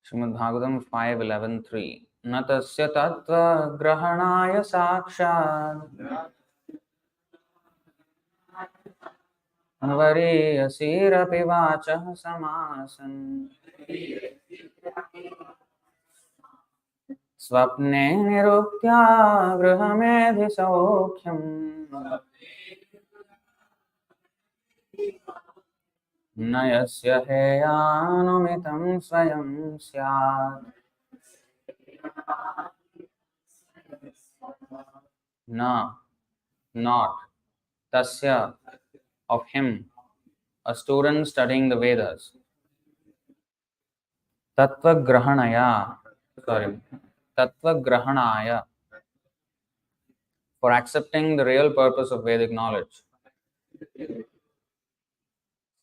Srimad Bhagavatam 5.11.3 Na tasya tattva grahanaya sakshat variyasirapi vachah samasan स्वप्ने निरुक्त्या गृहमेधि सौख्यम् न यस्य हेयानुमितं स्वयं स्यात् न, not, tasya, of him, a student studying the Vedas. Tattva grahanaya, for accepting the real purpose of Vedic knowledge.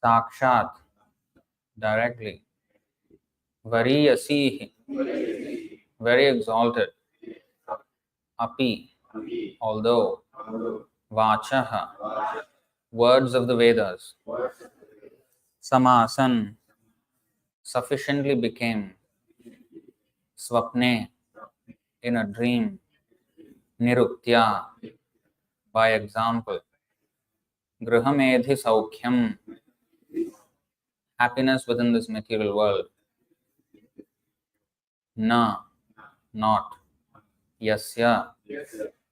Sakshat, directly. Variyasihi, very exalted. Api, although. Vachaha, words of the Vedas. Samasan, sufficiently became. Swapne, in a dream. Niruktya, by example. Grihamedhi saukhyam, happiness within this material world. Na, not. Yasya,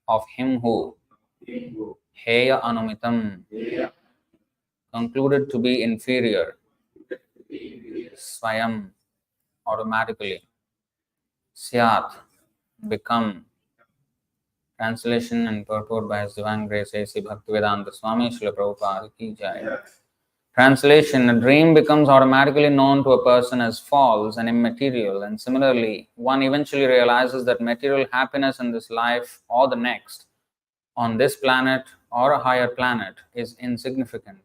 of him who. Heya anumitam, concluded to be inferior. Swayam, automatically. Syat, become. Translation and purport by His Divine Grace A.C. Bhaktivedanta Swami Srila Prabhupada Ki Jai. Translation: a dream becomes automatically known to a person as false and immaterial, and similarly, one eventually realizes that material happiness in this life or the next, on this planet or a higher planet, is insignificant.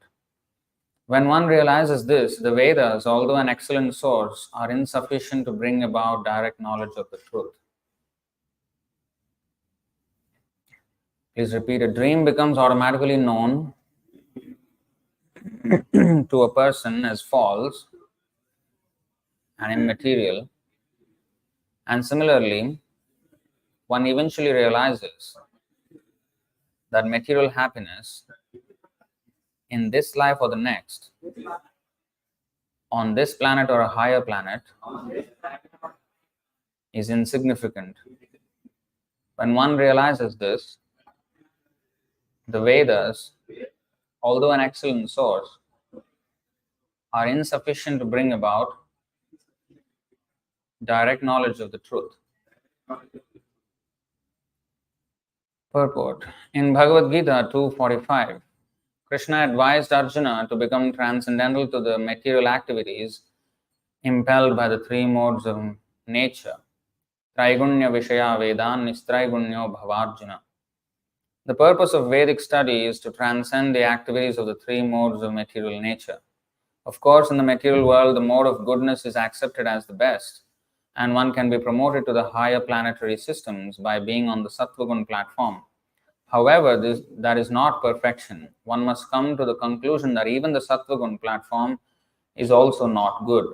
When one realizes this, the Vedas, although an excellent source, are insufficient to bring about direct knowledge of the truth. Please repeat. A dream becomes automatically known to a person as false and immaterial, and similarly, one eventually realizes that material happiness in this life or the next, on this planet or a higher planet, is insignificant. When one realizes this, the Vedas, although an excellent source, are insufficient to bring about direct knowledge of the truth. Purport. In Bhagavad Gita 2.45, Krishna advised Arjuna to become transcendental to the material activities impelled by the three modes of nature. Traigunya Vishaya Vedan Nistraigunya Bhavarjuna. The purpose of Vedic study is to transcend the activities of the three modes of material nature. Of course, in the material world, the mode of goodness is accepted as the best, and one can be promoted to the higher planetary systems by being on the Sattvagun platform. However, that is not perfection. One must come to the conclusion that even the Sattvagun platform is also not good.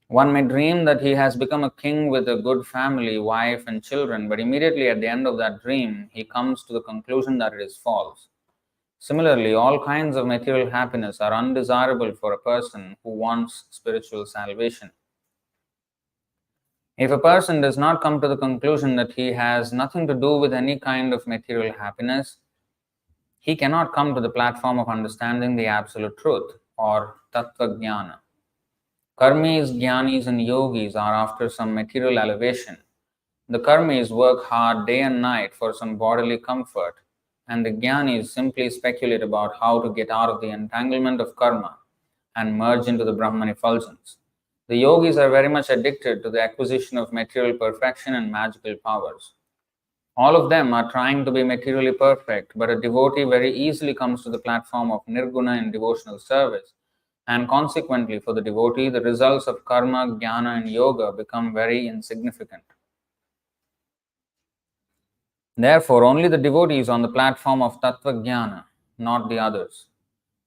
One may dream that he has become a king with a good family, wife and children, but immediately at the end of that dream, he comes to the conclusion that it is false. Similarly, all kinds of material happiness are undesirable for a person who wants spiritual salvation. If a person does not come to the conclusion that he has nothing to do with any kind of material happiness, he cannot come to the platform of understanding the absolute truth, or Tattvavit. Karmis, Jnanis and Yogis are after some material elevation. The Karmis work hard day and night for some bodily comfort, and the Jnanis simply speculate about how to get out of the entanglement of karma and merge into the Brahman effulgence. The Yogis are very much addicted to the acquisition of material perfection and magical powers. All of them are trying to be materially perfect, but a devotee very easily comes to the platform of nirguna in devotional service, and consequently for the devotee, the results of karma, jnana and yoga become very insignificant. Therefore, only the devotees on the platform of tattva jnana, not the others.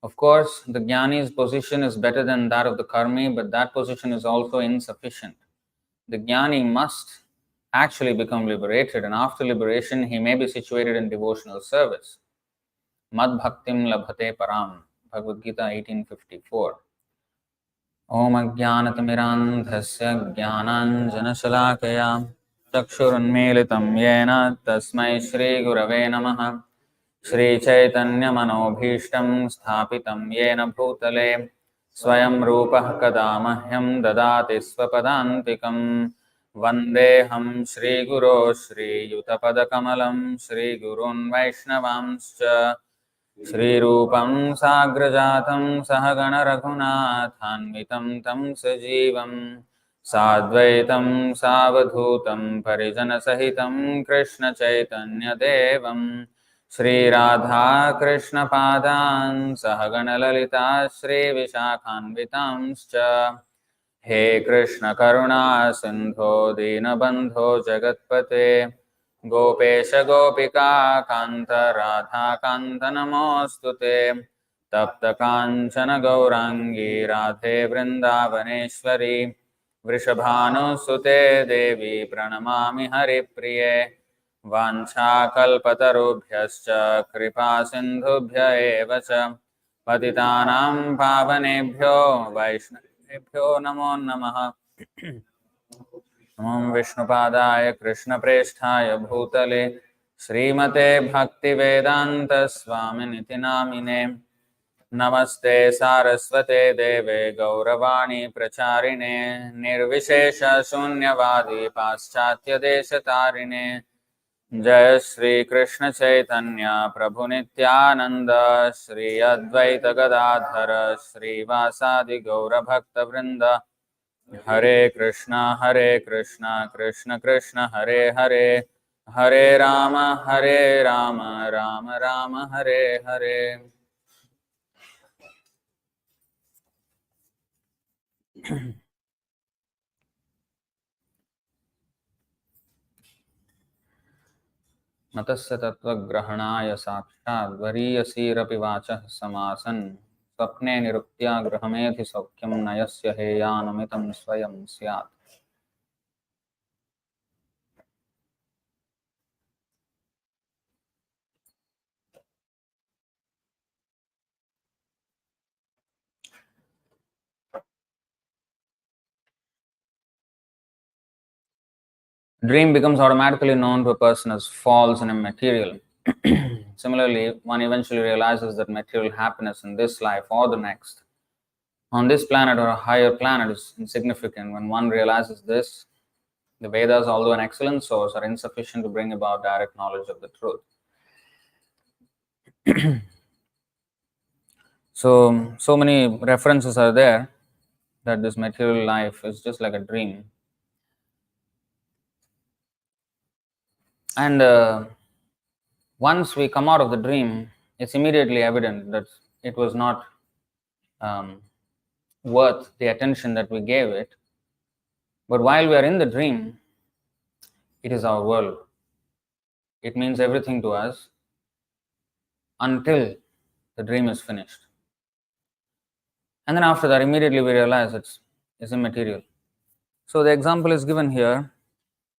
Of course, the jnani's position is better than that of the karmi, but that position is also insufficient. The jnani must actually become liberated, and after liberation, he may be situated in devotional service. Mad bhaktim labhate param. Bhagavad Gita 1854. Om ajnanatimirandhasya jnananjanashalakaya चक्षुरुन्मीलितं येन तस्मै श्रीगुरवे नमः। श्रीचैतन्यमनोभीष्टं स्थापितं येन भूतले स्वयं रूपः कदा मह्यं ददाति स्वपदान्तिकं। वन्देऽहं श्रीगुरो श्रीयुतपदकमलं श्रीगुरून् वैष्णवांश्च श्रीरूपं साग्रजातं सहगणरघुनाथान्वितं तं सजीवं साद्वैतं सावधूतं परिजनसहितं कृष्णचैतन्यदेवं श्रीराधाकृष्णपादान् सहगणललिता श्रीविशाखान्वितांश्च। हे कृष्ण करुणा सिन्धो दीनबन्धो जगत्पते गोपेश गोपिका कान्त राधा कान्त नमोऽस्तु ते। तप्त काञ्चन गौराङ्गी राधे वृन्दावनेश्वरी वृषभानुसुते देवी प्रणमामि हरिप्रिये। वाञ्छाकल्पतरुभ्यश्च कृपा सिन्धुभ्य एव च पतितानां पावनेभ्यो वैष्णवेभ्यो नमो नमः। नमो विष्णुपादाय कृष्णप्रेष्ठाय भूतले श्रीमते भक्तिवेदान्त स्वामिनिति नामिने। नमस्ते सारस्वते देवे गौरवाणी प्रचारिणे निर्विशेष शून्यवादी पाश्चात्यदेशतारिणे। जय श्री कृष्ण चैतन्य प्रभु नित्यानंद श्री अद्वैत गदाधर श्रीवासादि गौरभक्तवृंद। हरे कृष्णा कृष्ण कृष्ण हरे हरे हरे राम राम राम हरे हरे। मतस्य तत्त्वग्रहणाय साक्षात् वरीयसीरपि वाचः समासन् स्वप्ने निरुक्त्या गृहमेधि सौख्यं नयस्य हेयानुमितं स्वयं स्यात्। Dream becomes automatically known to a person as false and immaterial. Similarly, one eventually realizes that material happiness in this life or the next, on this planet or a higher planet, is insignificant. When one realizes this, the Vedas, although an excellent source, are insufficient to bring about direct knowledge of the truth. So many references are there that this material life is just like a dream. And once we come out of the dream, it's immediately evident that it was not worth the attention that we gave it. But while we are in the dream, it is our world. It means everything to us until the dream is finished. And then after that, immediately we realize it's immaterial. So the example is given here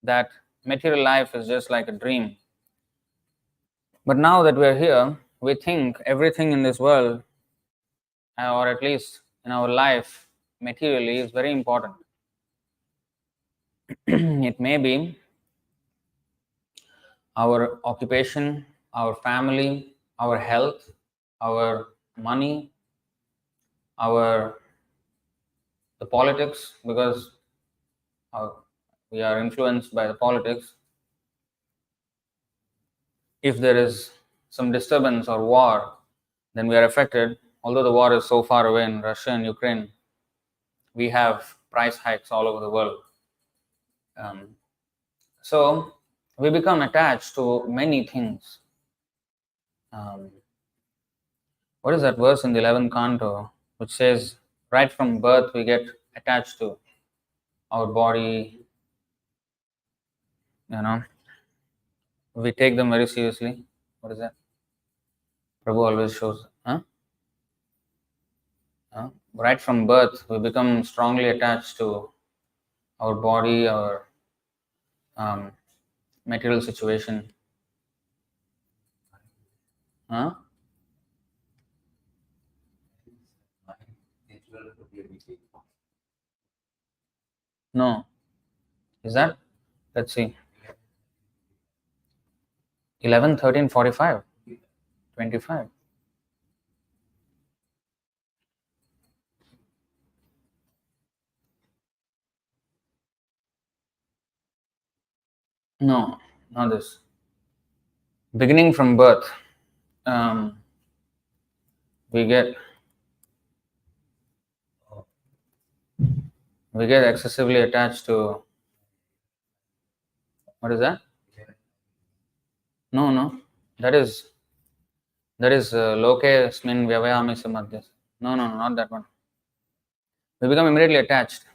that material life is just like a dream. But now that we are here, we think everything in this world, or at least in our life, materially is very important. It may be our occupation, our family, our health, our money, the politics, because we are influenced by the politics. If there is some disturbance or war, then we are affected. Although the war is so far away in Russia and Ukraine, we have price hikes all over the world. So we become attached to many things. What is that verse in the 11th canto which says, right from birth we get attached to our body, we take them very seriously. What is that? Prabhu always shows. Right from birth, we become strongly attached to our body, our um, material situation. Huh? No. Is that? Let's see. 11, 13, 45, 25. No, not this. Beginning from birth, um, we get excessively attached to, what is that? No, no. That is loke smin vyavayami samadhyas. No, no, no, not that one. We become immediately attached.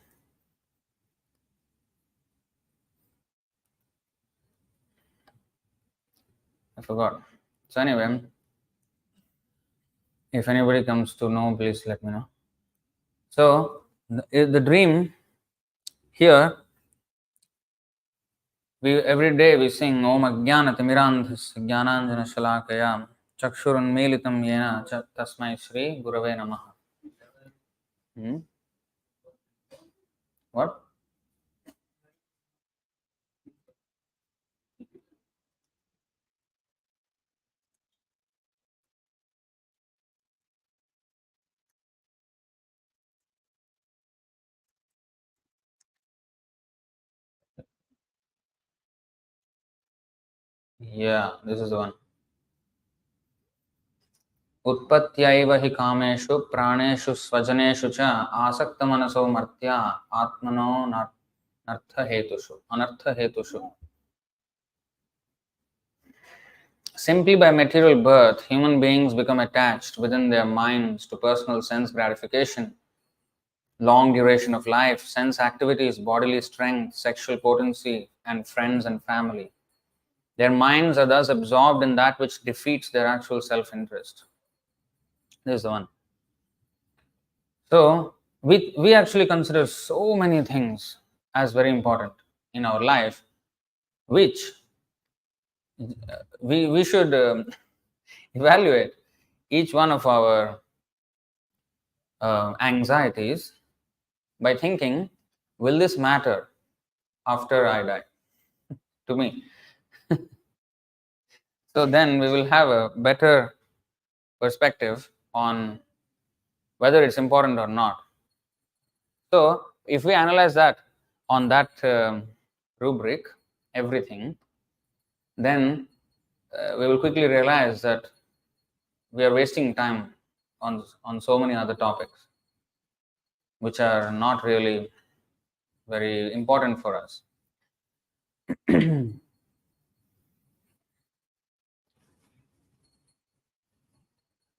I forgot. So anyway, if anybody comes to know, please let me know. So the dream here, we every day we sing Om Ajnanatimirandhasya Jnananjana Shalakaya Chakshurunmilitam Yena Tasmai Shri Gurave Namaha. What? Yeah, this is the one. उत्पत्त्यैव हि कामेषु प्राणेषु स्वजनेषु च आसक्तमनसो मर्त्या आत्मनो अनर्थहेतुषु. Simply by material birth, human beings become attached within their minds to personal sense gratification, long duration of life, sense activities, bodily strength, sexual potency, and friends and family. Their minds are thus absorbed in that which defeats their actual self-interest. This is the one. So, we actually consider so many things as very important in our life, which we should evaluate each one of our anxieties by thinking, will this matter after I die to me? So then we will have a better perspective on whether it's important or not. So if we analyze that on that rubric, everything, then we will quickly realize that we are wasting time on so many other topics which are not really very important for us.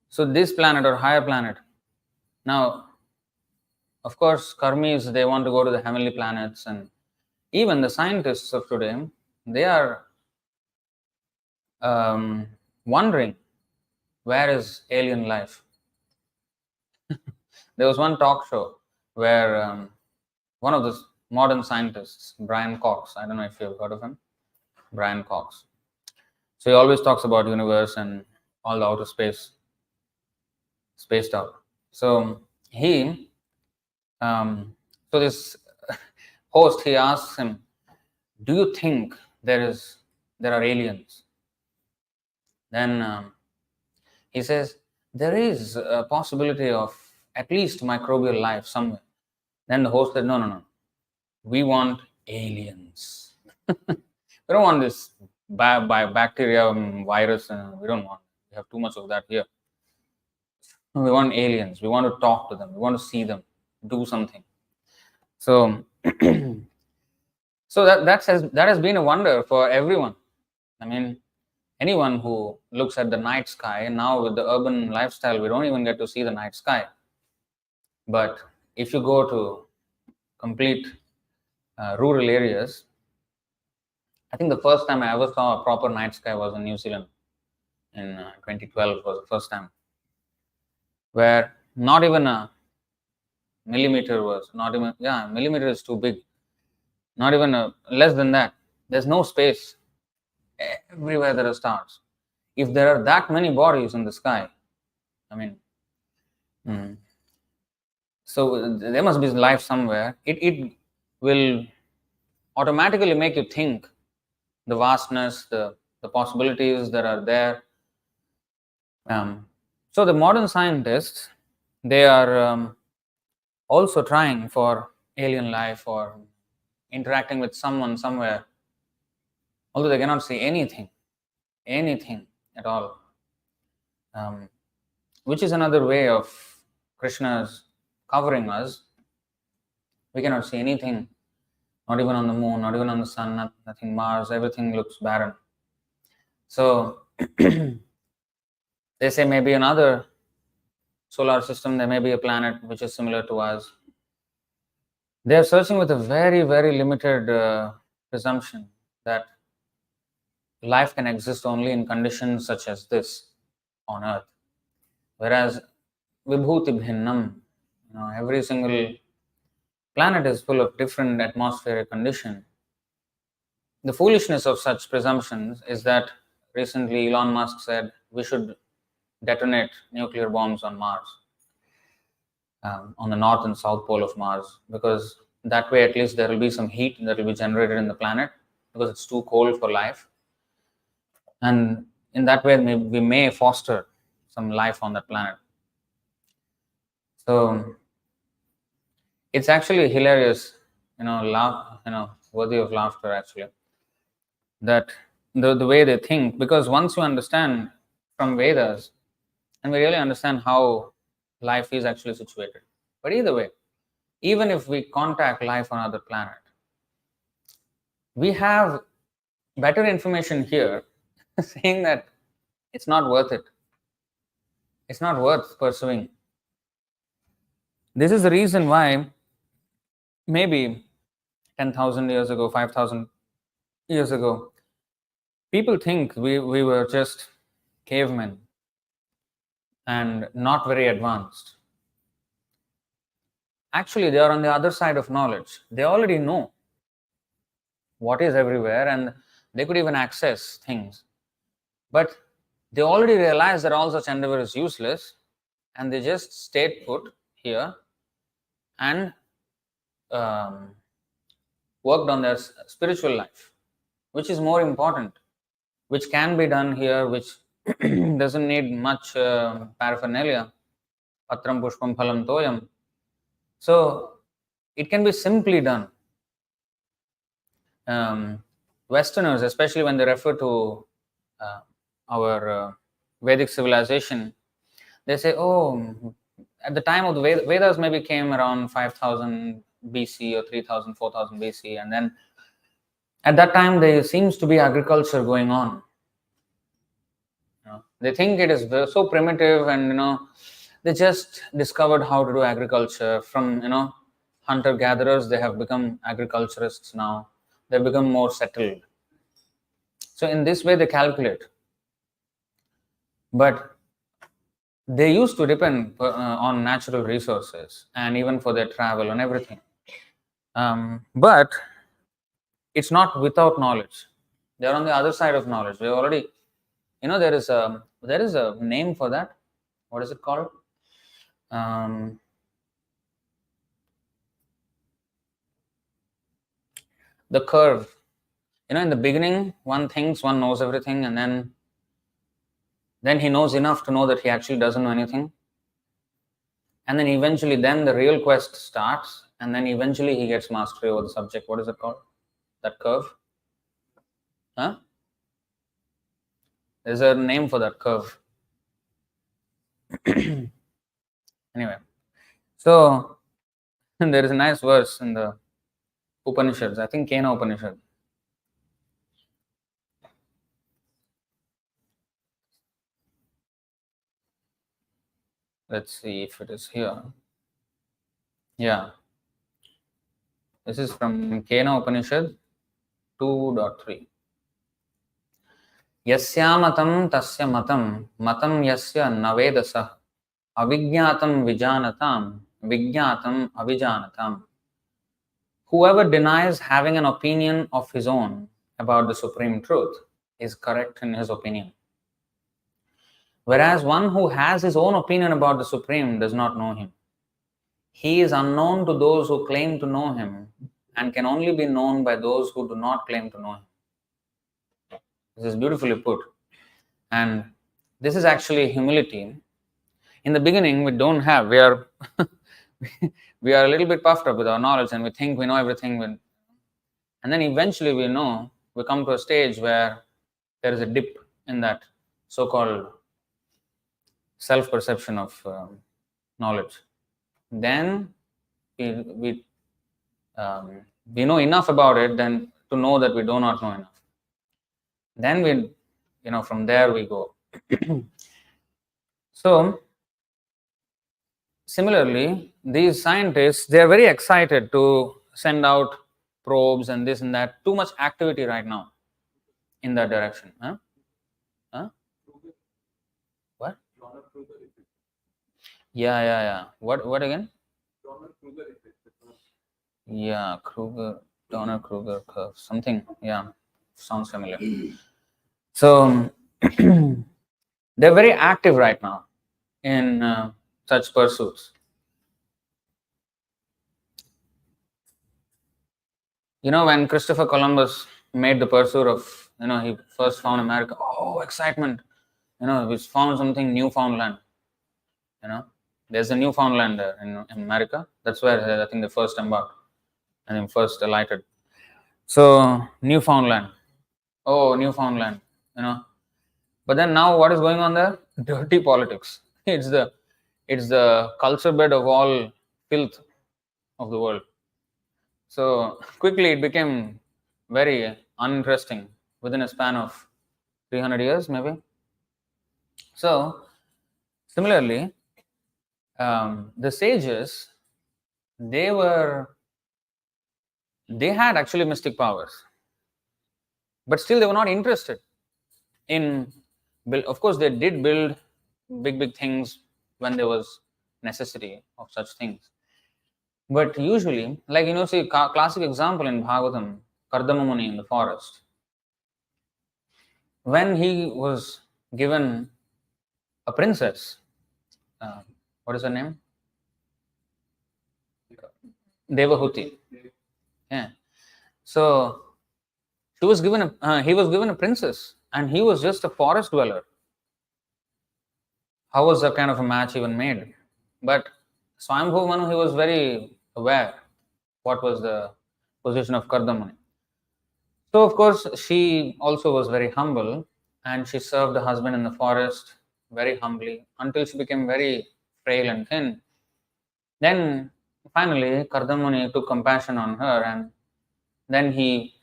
So this planet or higher planet, now of course karmis, they want to go to the heavenly planets, and even the scientists of today, they are wondering where is alien life. There was one talk show where one of the modern scientists, Brian Cox, I don't know if you've heard of him, Brian Cox. So he always talks about universe and all the outer space, spaced out. So he, so this host, he asks him, "Do you think there are aliens?" Then he says, "There is a possibility of at least microbial life somewhere." Then the host said, "No, no, no. We want aliens. We don't want this bacteria, virus. We don't want. We have too much of that here. We want aliens. We want to talk to them. We want to see them, do something." So, so that has been a wonder for everyone. I mean, anyone who looks at the night sky, now with the urban lifestyle, we don't even get to see the night sky. But if you go to complete rural areas, I think the first time I ever saw a proper night sky was in New Zealand in 2012 was the first time, where not even a millimeter was not even, yeah, millimeter is too big. Not even less than that. There's no space. Everywhere there are stars. If there are that many bodies in the sky, I mean, mm, so there must be life somewhere. It will automatically make you think the vastness, the possibilities that are there. So the modern scientists, they are also trying for alien life or interacting with someone somewhere, although they cannot see anything at all. Which is another way of Krishna's covering us. We cannot see anything, not even on the moon, not even on the sun, nothing, Mars, everything looks barren. So they say maybe another solar system, there may be a planet which is similar to us. They are searching with a very limited presumption that life can exist only in conditions such as this on Earth. Whereas Vibhuti Bhinnam, every single planet is full of different atmospheric condition. The foolishness of such presumptions is that recently Elon Musk said we should detonate nuclear bombs on Mars, on the north and south pole of Mars, because that way at least there will be some heat that will be generated in the planet because it's too cold for life. And in that way, we may foster some life on that planet. So it's actually hilarious, worthy of laughter actually, that the way they think, because once you understand from Vedas, and we really understand how life is actually situated. But either way, even if we contact life on other planet, we have better information here saying that it's not worth it. It's not worth pursuing. This is the reason why maybe 10,000 years ago, 5,000 years ago, people think we were just cavemen and not very advanced. Actually, they are on the other side of knowledge. They already know what is everywhere and they could even access things. But they already realize that all such endeavor is useless and they just stayed put here and worked on their spiritual life, which is more important, which can be done here, which doesn't need much paraphernalia. Patram pushpam phalam toyam. So it can be simply done. Westerners, especially when they refer to our Vedic civilization, they say, oh, at the time of the Vedas maybe came around 5000 BC or 3000, 4000 BC, and then at that time there seems to be agriculture going on. They think it is so primitive, and they just discovered how to do agriculture from hunter gatherers. They have become agriculturists now. They've become more settled. So in this way they calculate. But they used to depend on natural resources and even for their travel and everything. But it's not without knowledge. They're on the other side of knowledge. They already, there is a name for that. What is it called? The curve. In the beginning, one thinks one knows everything, and then he knows enough to know that he actually doesn't know anything. And then eventually, then the real quest starts, and then eventually he gets mastery over the subject. What is it called? That curve? Huh? There's a name for that curve. Anyway, so there is a nice verse in the Upanishads, I think Kena Upanishad. Let's see if it is here. Yeah. This is from Kena Upanishad 2.3. Yasyamatam tasya matam yasya navedasah avijñātam vijānatam Vijñātam avijānatam. Whoever denies having an opinion of his own about the Supreme Truth is correct in his opinion. Whereas one who has his own opinion about the Supreme does not know him. He is unknown to those who claim to know him and can only be known by those who do not claim to know him. This is beautifully put. And this is actually humility. In the beginning, we don't have, we are we are a little bit puffed up with our knowledge and we think we know everything. And then eventually we come to a stage where there is a dip in that so-called self-perception of knowledge. Then we know enough about it then to know that we do not know enough. Then from there we go. So similarly, these scientists, they are very excited to send out probes and this and that. Too much activity right now in that direction. Huh? What? Yeah. What again? Yeah, Donner-Kruger curve, something. Yeah, sounds familiar. So they're very active right now in such pursuits. When Christopher Columbus made the pursuit of, he first found America. Oh, excitement! We found something, Newfoundland. There's a Newfoundland there in America. That's where I think they first embarked and then first alighted. So Newfoundland. Oh, Newfoundland. But then now what is going on there? Dirty politics. It's the culture bed of all filth of the world. So quickly it became very uninteresting within a span of 300 years maybe. So similarly, the sages, they had actually mystic powers, but still they were not interested in of course they did build big things when there was necessity of such things. But usually, like see classic example in Bhagavatam, Kardama Muni in the forest. When he was given a princess, what is her name? Devahuti. Yeah. So he was given a princess, and he was just a forest dweller. How was that kind of a match even made? But Swayambhu Manu, he was very aware what was the position of Kardama. So of course she also was very humble, and she served the husband in the forest very humbly until she became very frail and thin. Then finally Kardama took compassion on her, and then he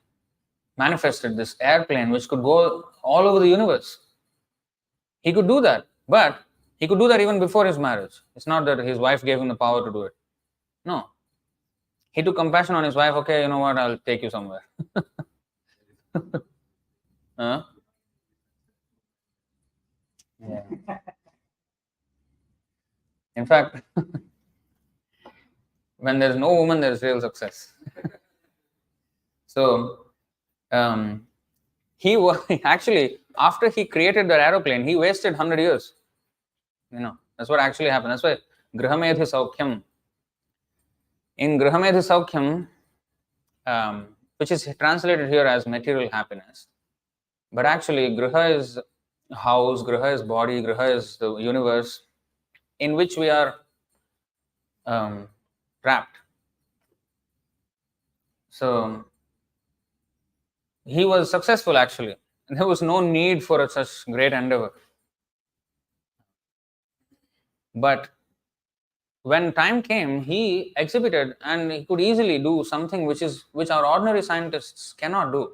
manifested this airplane which could go all over the universe. He could do that, but he could do that even before his marriage. It's not that his wife gave him the power to do it. No. He took compassion on his wife. Okay, you know what? I'll take you somewhere. Huh? Yeah. In fact, when there's no woman, there's real success. So, he was actually, after he created that aeroplane, he wasted 100 years. That's what actually happened. That's why Grihamedhi Saukhyam. In Grihamedhi Saukhyam, which is translated here as material happiness, but actually Griha is house, Griha is body, Griha is the universe in which we are trapped. So he was successful actually. There was no need for such great endeavor. But when time came, he exhibited, and he could easily do something which our ordinary scientists cannot do.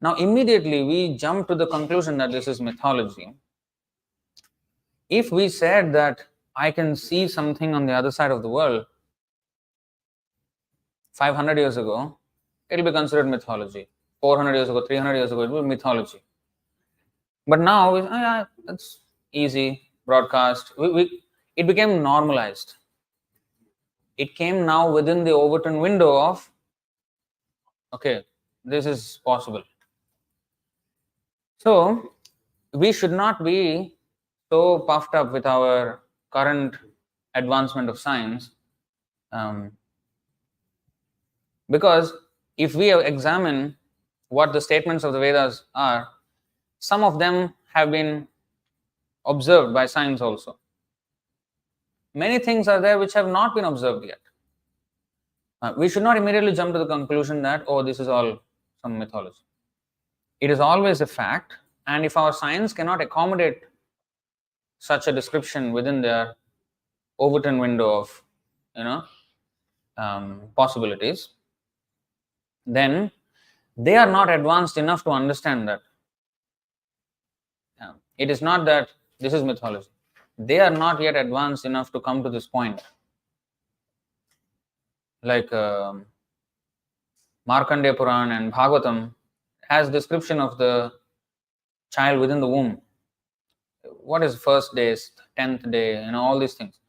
Now immediately we jump to the conclusion that this is mythology. If we said that I can see something on the other side of the world 500 years ago, it will be considered mythology. 400 years ago, 300 years ago, it will be mythology. But now, it's easy, broadcast. It became normalized. It came now within the Overton window of, okay, this is possible. So we should not be so puffed up with our current advancement of science, because if we examine what the statements of the Vedas are, some of them have been observed by science also. Many things are there which have not been observed yet. We should not immediately jump to the conclusion that, oh, this is all some mythology. It is always a fact, and if our science cannot accommodate such a description within their Overton window of, possibilities, then they are not advanced enough to understand that. It is not that this is mythology. They are not yet advanced enough to come to this point. Like Markandeya Puran and Bhagavatam has description of the child within the womb. What is first day, 10th day, all these things.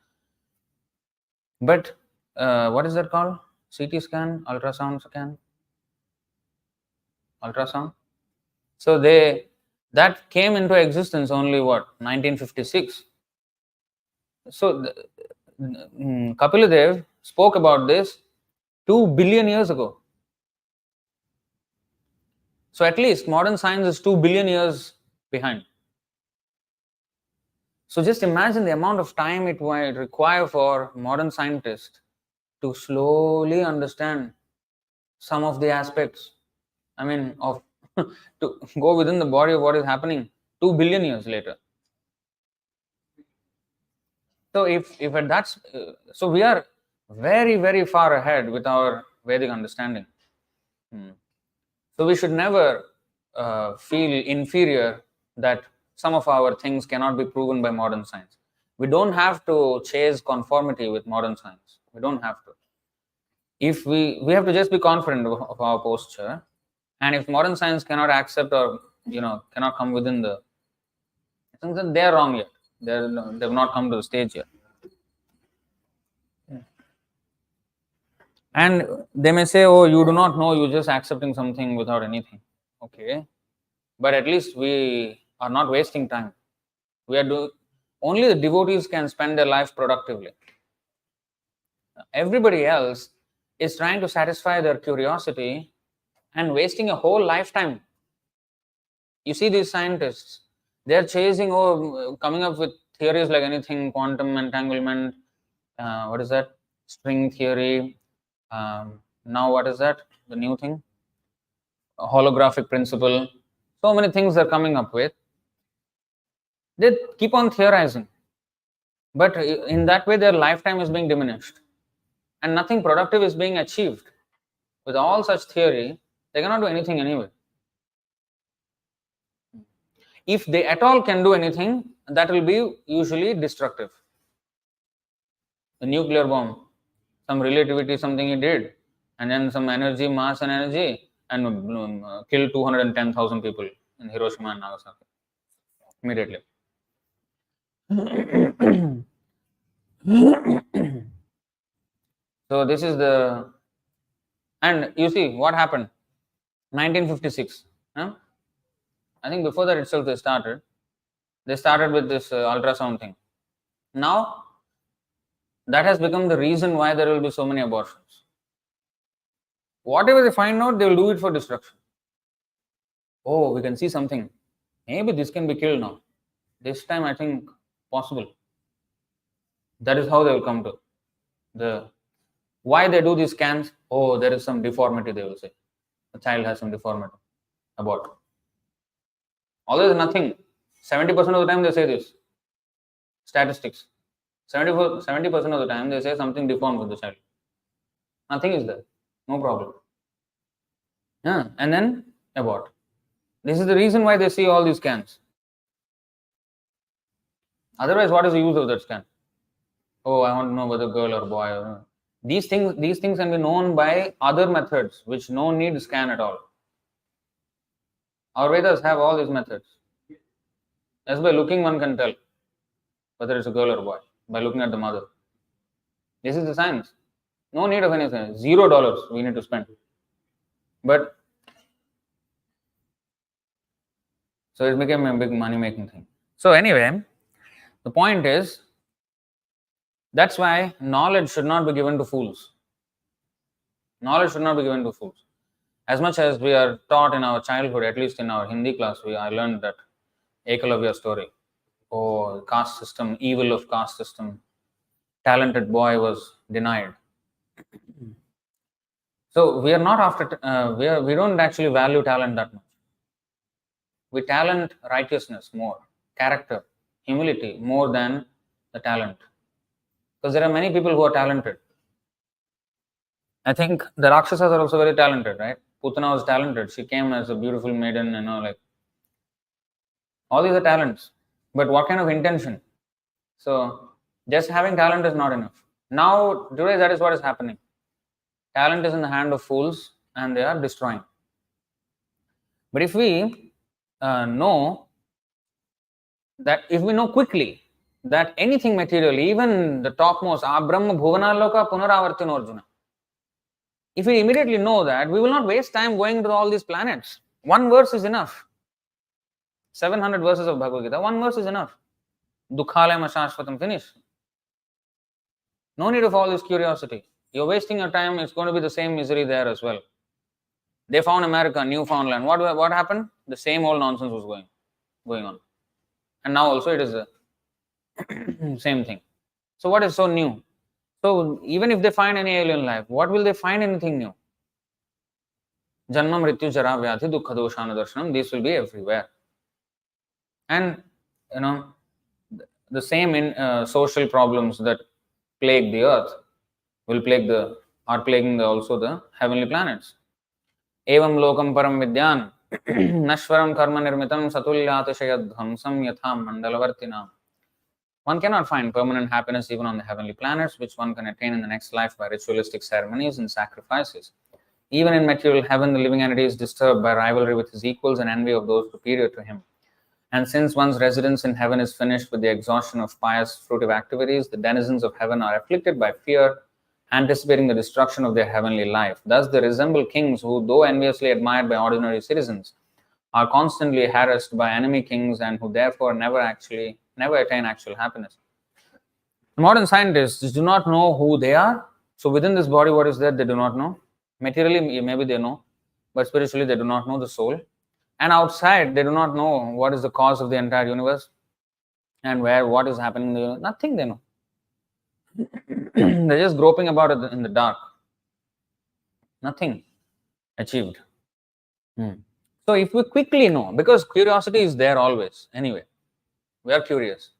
But what is that called? CT scan, ultrasound scan, ultrasound. So that came into existence only 1956. So Kapila spoke about this 2 billion years ago. So at least modern science is 2 billion years behind. So just imagine the amount of time it might require for modern scientists to slowly understand some of the aspects, of to go within the body of what is happening 2 billion years later. So if that's so we are very, very far ahead with our Vedic understanding. So we should never feel inferior that some of our things cannot be proven by modern science. We don't have to chase conformity with modern science. We don't have to. If we have to just be confident of our posture, and if modern science cannot accept or cannot come within the, then they are wrong yet. They've not come to the stage yet. And they may say, oh, you do not know, you're just accepting something without anything. Okay. But at least we are not wasting time. Only the devotees can spend their life productively. Everybody else is trying to satisfy their curiosity and wasting a whole lifetime. You see these scientists, they're chasing, coming up with theories like anything, quantum entanglement, what is that? String theory. Now what is that? The new thing? A holographic principle. So many things they're coming up with. They keep on theorizing. But in that way, their lifetime is being diminished. And nothing productive is being achieved. With all such theory, they cannot do anything anyway. If they at all can do anything, that will be usually destructive. The nuclear bomb, some relativity, something he did, and then some energy, mass and energy, and killed 210,000 people in Hiroshima and Nagasaki immediately. So this is and you see what happened 1956. I think before that itself they started with this ultrasound thing. Now that has become the reason why there will be so many abortions. Whatever they find out, they will do it for destruction. Oh, we can see something, maybe this can be killed now, this time I think possible. That is how they will come to why they do these scans. Oh, there is some deformity, they will say. The child has some deformity. Abort. Although there's nothing. 70% of the time they say this. Statistics. 70% of the time they say something deformed with the child. Nothing is there. No problem. Yeah. And then abort. This is the reason why they see all these scans. Otherwise, what is the use of that scan? Oh, I want to know whether girl or boy. These things can be known by other methods which no need scan at all. Our Vedas have all these methods. Just by looking one can tell whether it's a girl or boy, by looking at the mother. This is the science. No need of anything. $0 we need to spend. But so it became a big money-making thing. So anyway, the point is, that's why knowledge should not be given to fools. Knowledge should not be given to fools. As much as we are taught in our childhood, at least in our Hindi class, I learned that Ekalavya story. Oh, caste system, evil of caste system. Talented boy was denied. So we are not after, we don't actually value talent that much. We talent righteousness more, character, humility more than the talent. Because there are many people who are talented. I think the Rakshasas are also very talented, right? Putana was talented. She came as a beautiful maiden, like all these are talents. But what kind of intention? So just having talent is not enough. Now, today that is what is happening. Talent is in the hand of fools and they are destroying. But if we know quickly that anything material, even the topmost, Brahma Bhuvanaloka Punaravartino Arjuna, if we immediately know that, we will not waste time going to all these planets. One verse is enough. 700 verses of Bhagavad Gita, one verse is enough. Dukhalayam ashashvatam, finish. No need of all this curiosity. You're wasting your time, it's going to be the same misery there as well. They found America, Newfoundland. What happened? The same old nonsense was going on. And now also it is the same thing. So what is so new? So even if they find any alien life, what will they find anything new? Janma mrityu jara vyadhi dukkha doshana darshanam, these will be everywhere. And the same in social problems that plague the earth are plaguing also the heavenly planets. Evam lokam param vidyan nashvaram karma nirmitam satulyatashayadhamsam yatham mandalavartinam. One cannot find permanent happiness even on the heavenly planets, which one can attain in the next life by ritualistic ceremonies and sacrifices. Even in material heaven, the living entity is disturbed by rivalry with his equals and envy of those superior to him. And since one's residence in heaven is finished with the exhaustion of pious fruitive activities, the denizens of heaven are afflicted by fear, anticipating the destruction of their heavenly life. Thus they resemble kings who, though enviously admired by ordinary citizens, are constantly harassed by enemy kings and who therefore never attain actual happiness. Modern scientists do not know who they are. So within this body, what is there, they do not know. Materially, maybe they know, but spiritually, they do not know the soul. And outside, they do not know what is the cause of the entire universe and what is happening in the universe. Nothing they know. They're just groping about it in the dark. Nothing achieved. So if we quickly know, because curiosity is there always anyway, we are curious.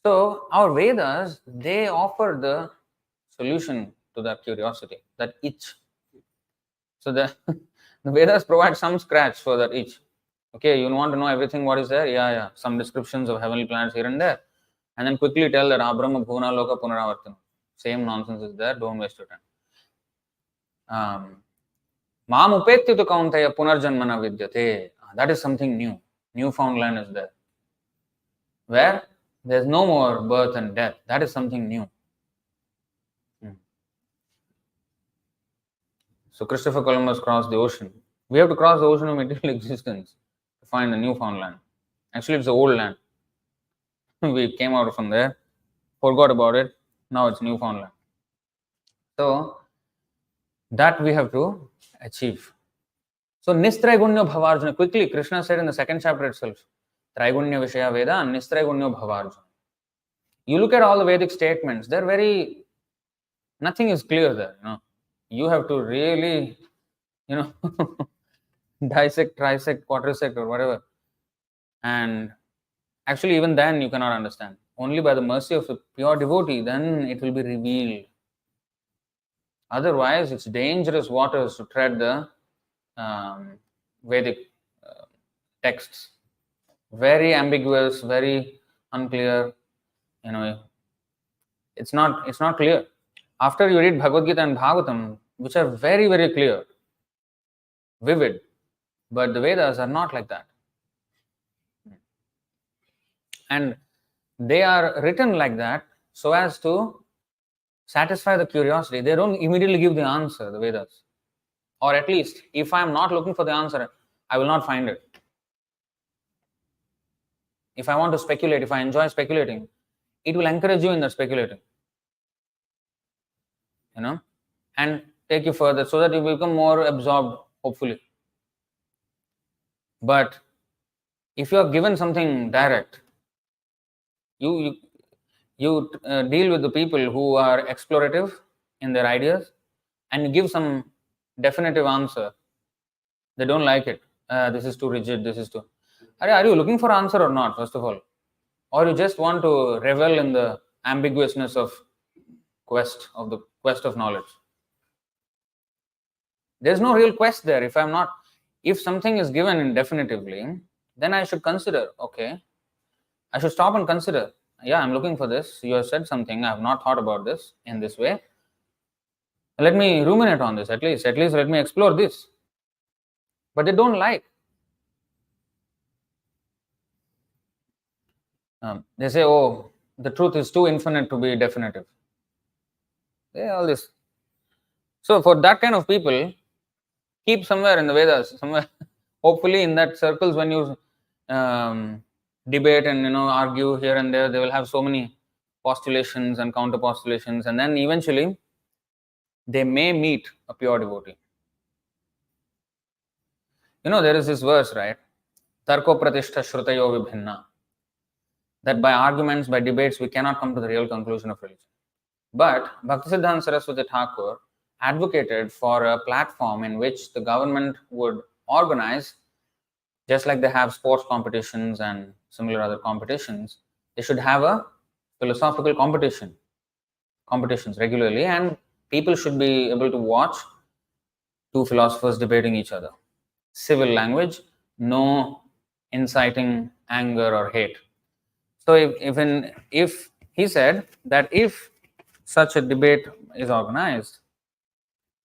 So our Vedas, they offer the solution to that curiosity, that itch. So the Vedas provide some scratch for that itch. Okay, you want to know everything what is there? Yeah. Some descriptions of heavenly planets here and there. And then quickly tell that Brahma Bhuvana Loka Punaravartana. Same nonsense is there, don't waste your time. Mam upetyitu kauntaya punarjanmana vidyate. That is something new. Newfoundland is there. Where there's no more birth and death. That is something new. So Christopher Columbus crossed the ocean. We have to cross the ocean of material existence to find the Newfoundland. Actually, it's the old land. We came out from there, forgot about it. Now it's Newfoundland. So that we have to achieve. So Nistraigunya Bhavarjuna. Quickly, Krishna said in the second chapter itself, Traigunya Vishaya Veda and Nistraigunya Bhavarjuna. You look at all the Vedic statements, they're nothing is clear there. You have to really, dissect, trisect, quadrisect or whatever. And actually even then you cannot understand. Only by the mercy of a pure devotee, then it will be revealed. Otherwise, it's dangerous waters to tread the Vedic texts. Very ambiguous, very unclear. It's not clear. After you read Bhagavad Gita and Bhagavatam, which are very, very clear, vivid, but the Vedas are not like that. And they are written like that so as to satisfy the curiosity. They don't immediately give the answer, the Vedas. Or at least, if I am not looking for the answer, I will not find it. If I want to speculate, if I enjoy speculating, it will encourage you in the speculating, and take you further so that you become more absorbed, hopefully. But if you are given something direct, you deal with the people who are explorative in their ideas, and you give some definitive answer. They don't like it. This is too rigid. This is too. Are you looking for answer or not? First of all, or you just want to revel in the ambiguousness of the quest of knowledge? There's no real quest there. If something is given indefinitively, then I should consider. Okay, I should stop and consider. Yeah, I'm looking for this. You have said something. I have not thought about this in this way. Let me ruminate on this at least. At least let me explore this. But they don't like. They say, oh, the truth is too infinite to be definitive. All this. So for that kind of people, keep somewhere in the Vedas, somewhere, hopefully in that circles when you debate and argue here and there, they will have so many postulations and counter postulations, and then eventually they may meet a pure devotee. There is this verse, right? Tarko pratishtha shrutayo vibhinna. That by arguments, by debates, we cannot come to the real conclusion of religion. But Bhaktisiddhanta Saraswati Thakur advocated for a platform in which the government would organize, just like they have sports competitions and similar other competitions, they should have a philosophical competitions regularly, and people should be able to watch two philosophers debating each other. Civil language, no inciting anger or hate. So if he said that if such a debate is organized,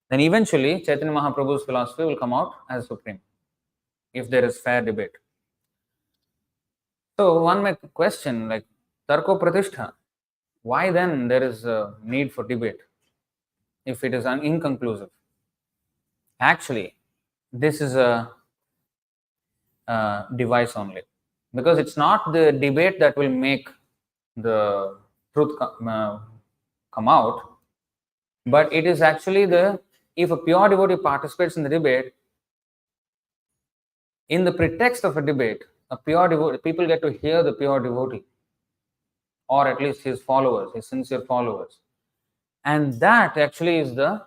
then eventually Chaitanya Mahaprabhu's philosophy will come out as supreme, if there is fair debate. So one may question, like, Tarko Pratishtha, why then there is a need for debate if it is inconclusive? Actually, this is a device only, because it's not the debate that will make the truth come out, but it is actually if a pure devotee participates in the debate, in the pretext of a debate, a pure devotee, people get to hear the pure devotee, or at least his followers, his sincere followers, and that actually is the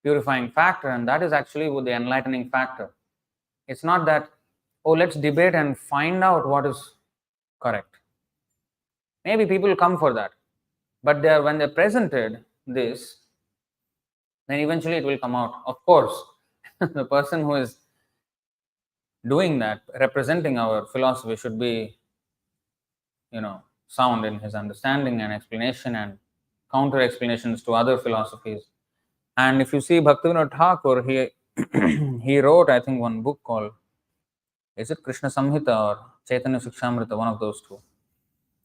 purifying factor, and that is actually the enlightening factor. It's not that, oh, let's debate and find out what is correct. Maybe people come for that, but when they're presented this, then eventually it will come out. Of course, the person who is doing that, representing our philosophy, should be, sound in his understanding and explanation and counter explanations to other philosophies. And if you see Bhaktivinoda Thakur, he wrote, I think, one book called, is it Krishna Samhita or Chaitanya Shikshamrita, one of those two,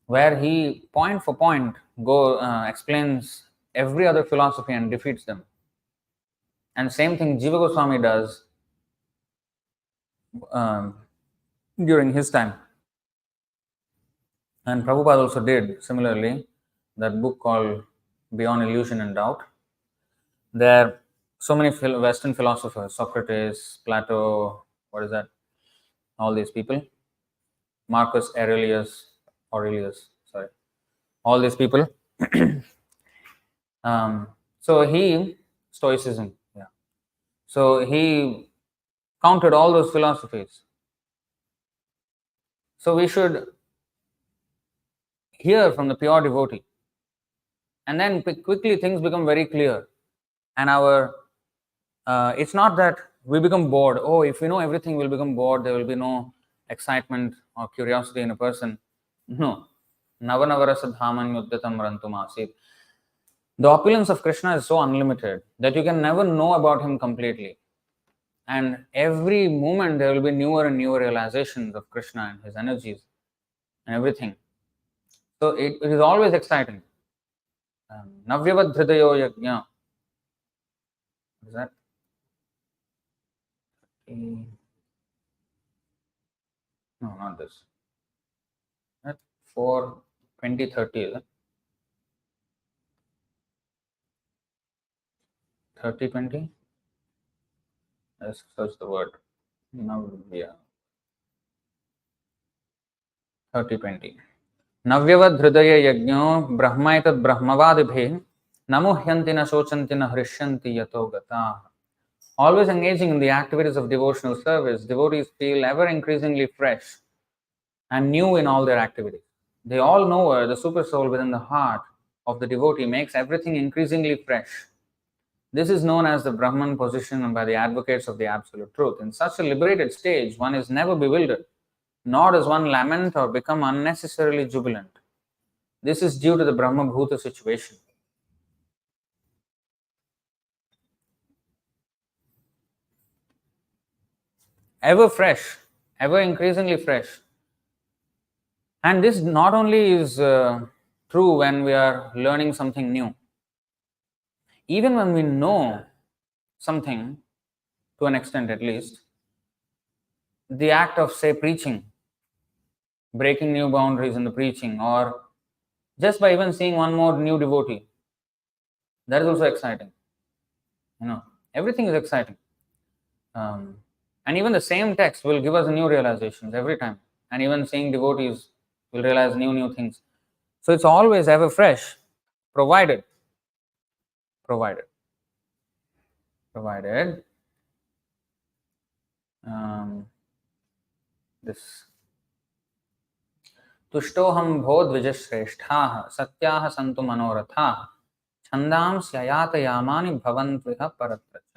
where he point for point explains every other philosophy and defeats them. And same thing Jiva Goswami does during his time. And Prabhupada also did similarly, that book called Beyond Illusion and Doubt. There are so many Western philosophers, Socrates, Plato, all these people, Marcus Aurelius, all these people. Stoicism, yeah. So he countered all those philosophies. So we should hear from the pure devotee, and then quickly things become very clear. And it's not that we become bored. Oh, if we know everything, we'll become bored. There will be no excitement or curiosity in a person. No. Navanavarasa dhaman yuddatam rantum asit. The opulence of Krishna is so unlimited that you can never know about him completely. And every moment there will be newer and newer realizations of Krishna and his energies and everything. So it is always exciting. Navyavadhridayo yajna. What is that? No, not this. That 4, 20, 30, is it? 30, 20? Let's search the word. Navya. 30, 20. Navyavad hridaya yajno brahmaitad brahmavadibhe namuhyanti na shochanti na hrishanti yato gata. Always engaging in the activities of devotional service, devotees feel ever increasingly fresh and new in all their activities. They all know her, the super soul within the heart of the devotee makes everything increasingly fresh. This is known as the Brahman position by the advocates of the absolute truth. In such a liberated stage, one is never bewildered, nor does one lament or become unnecessarily jubilant. This is due to the Brahma Bhuta situation. Ever fresh, ever increasingly fresh. And this not only is true when we are learning something new, even when we know something, to an extent at least, the act of, say, preaching, breaking new boundaries in the preaching, or just by even seeing one more new devotee, that is also exciting. Everything is exciting. And even the same text will give us new realizations every time. And even seeing devotees will realize new things. So it's always ever fresh, provided this तुष्टोहम भोद्विजश्रेष्ठाः सत्याः सन्तु मनोरथाः छन्दांसि यातयामानि भवन्त्विह परत्र च.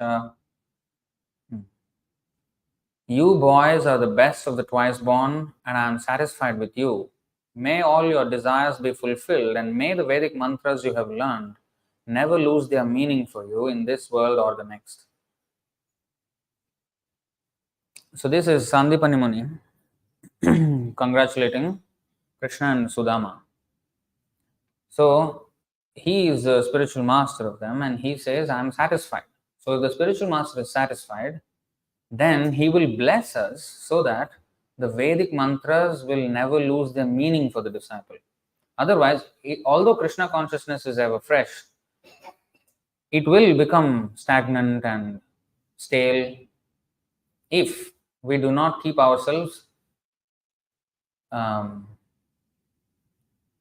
You boys are the best of the twice born, and I am satisfied with you. May all your desires be fulfilled, and may the Vedic mantras you have learned never lose their meaning for you in this world or the next. So this is Sandipani Muni congratulating Krishna and Sudama. So he is the spiritual master of them, and he says, I am satisfied. So if the spiritual master is satisfied, then he will bless us so that the Vedic mantras will never lose their meaning for the disciple. Otherwise, although Krishna consciousness is ever fresh, it will become stagnant and stale if we do not keep ourselves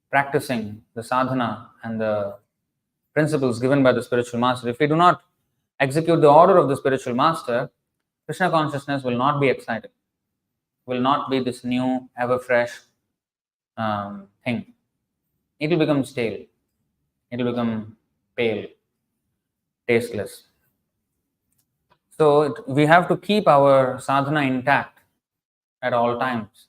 practicing the sadhana and the principles given by the spiritual master. If we do not execute the order of the spiritual master, Krishna consciousness will not be exciting, will not be this new, ever fresh thing. It will become stale, it will become pale, tasteless. So we have to keep our sadhana intact at all times.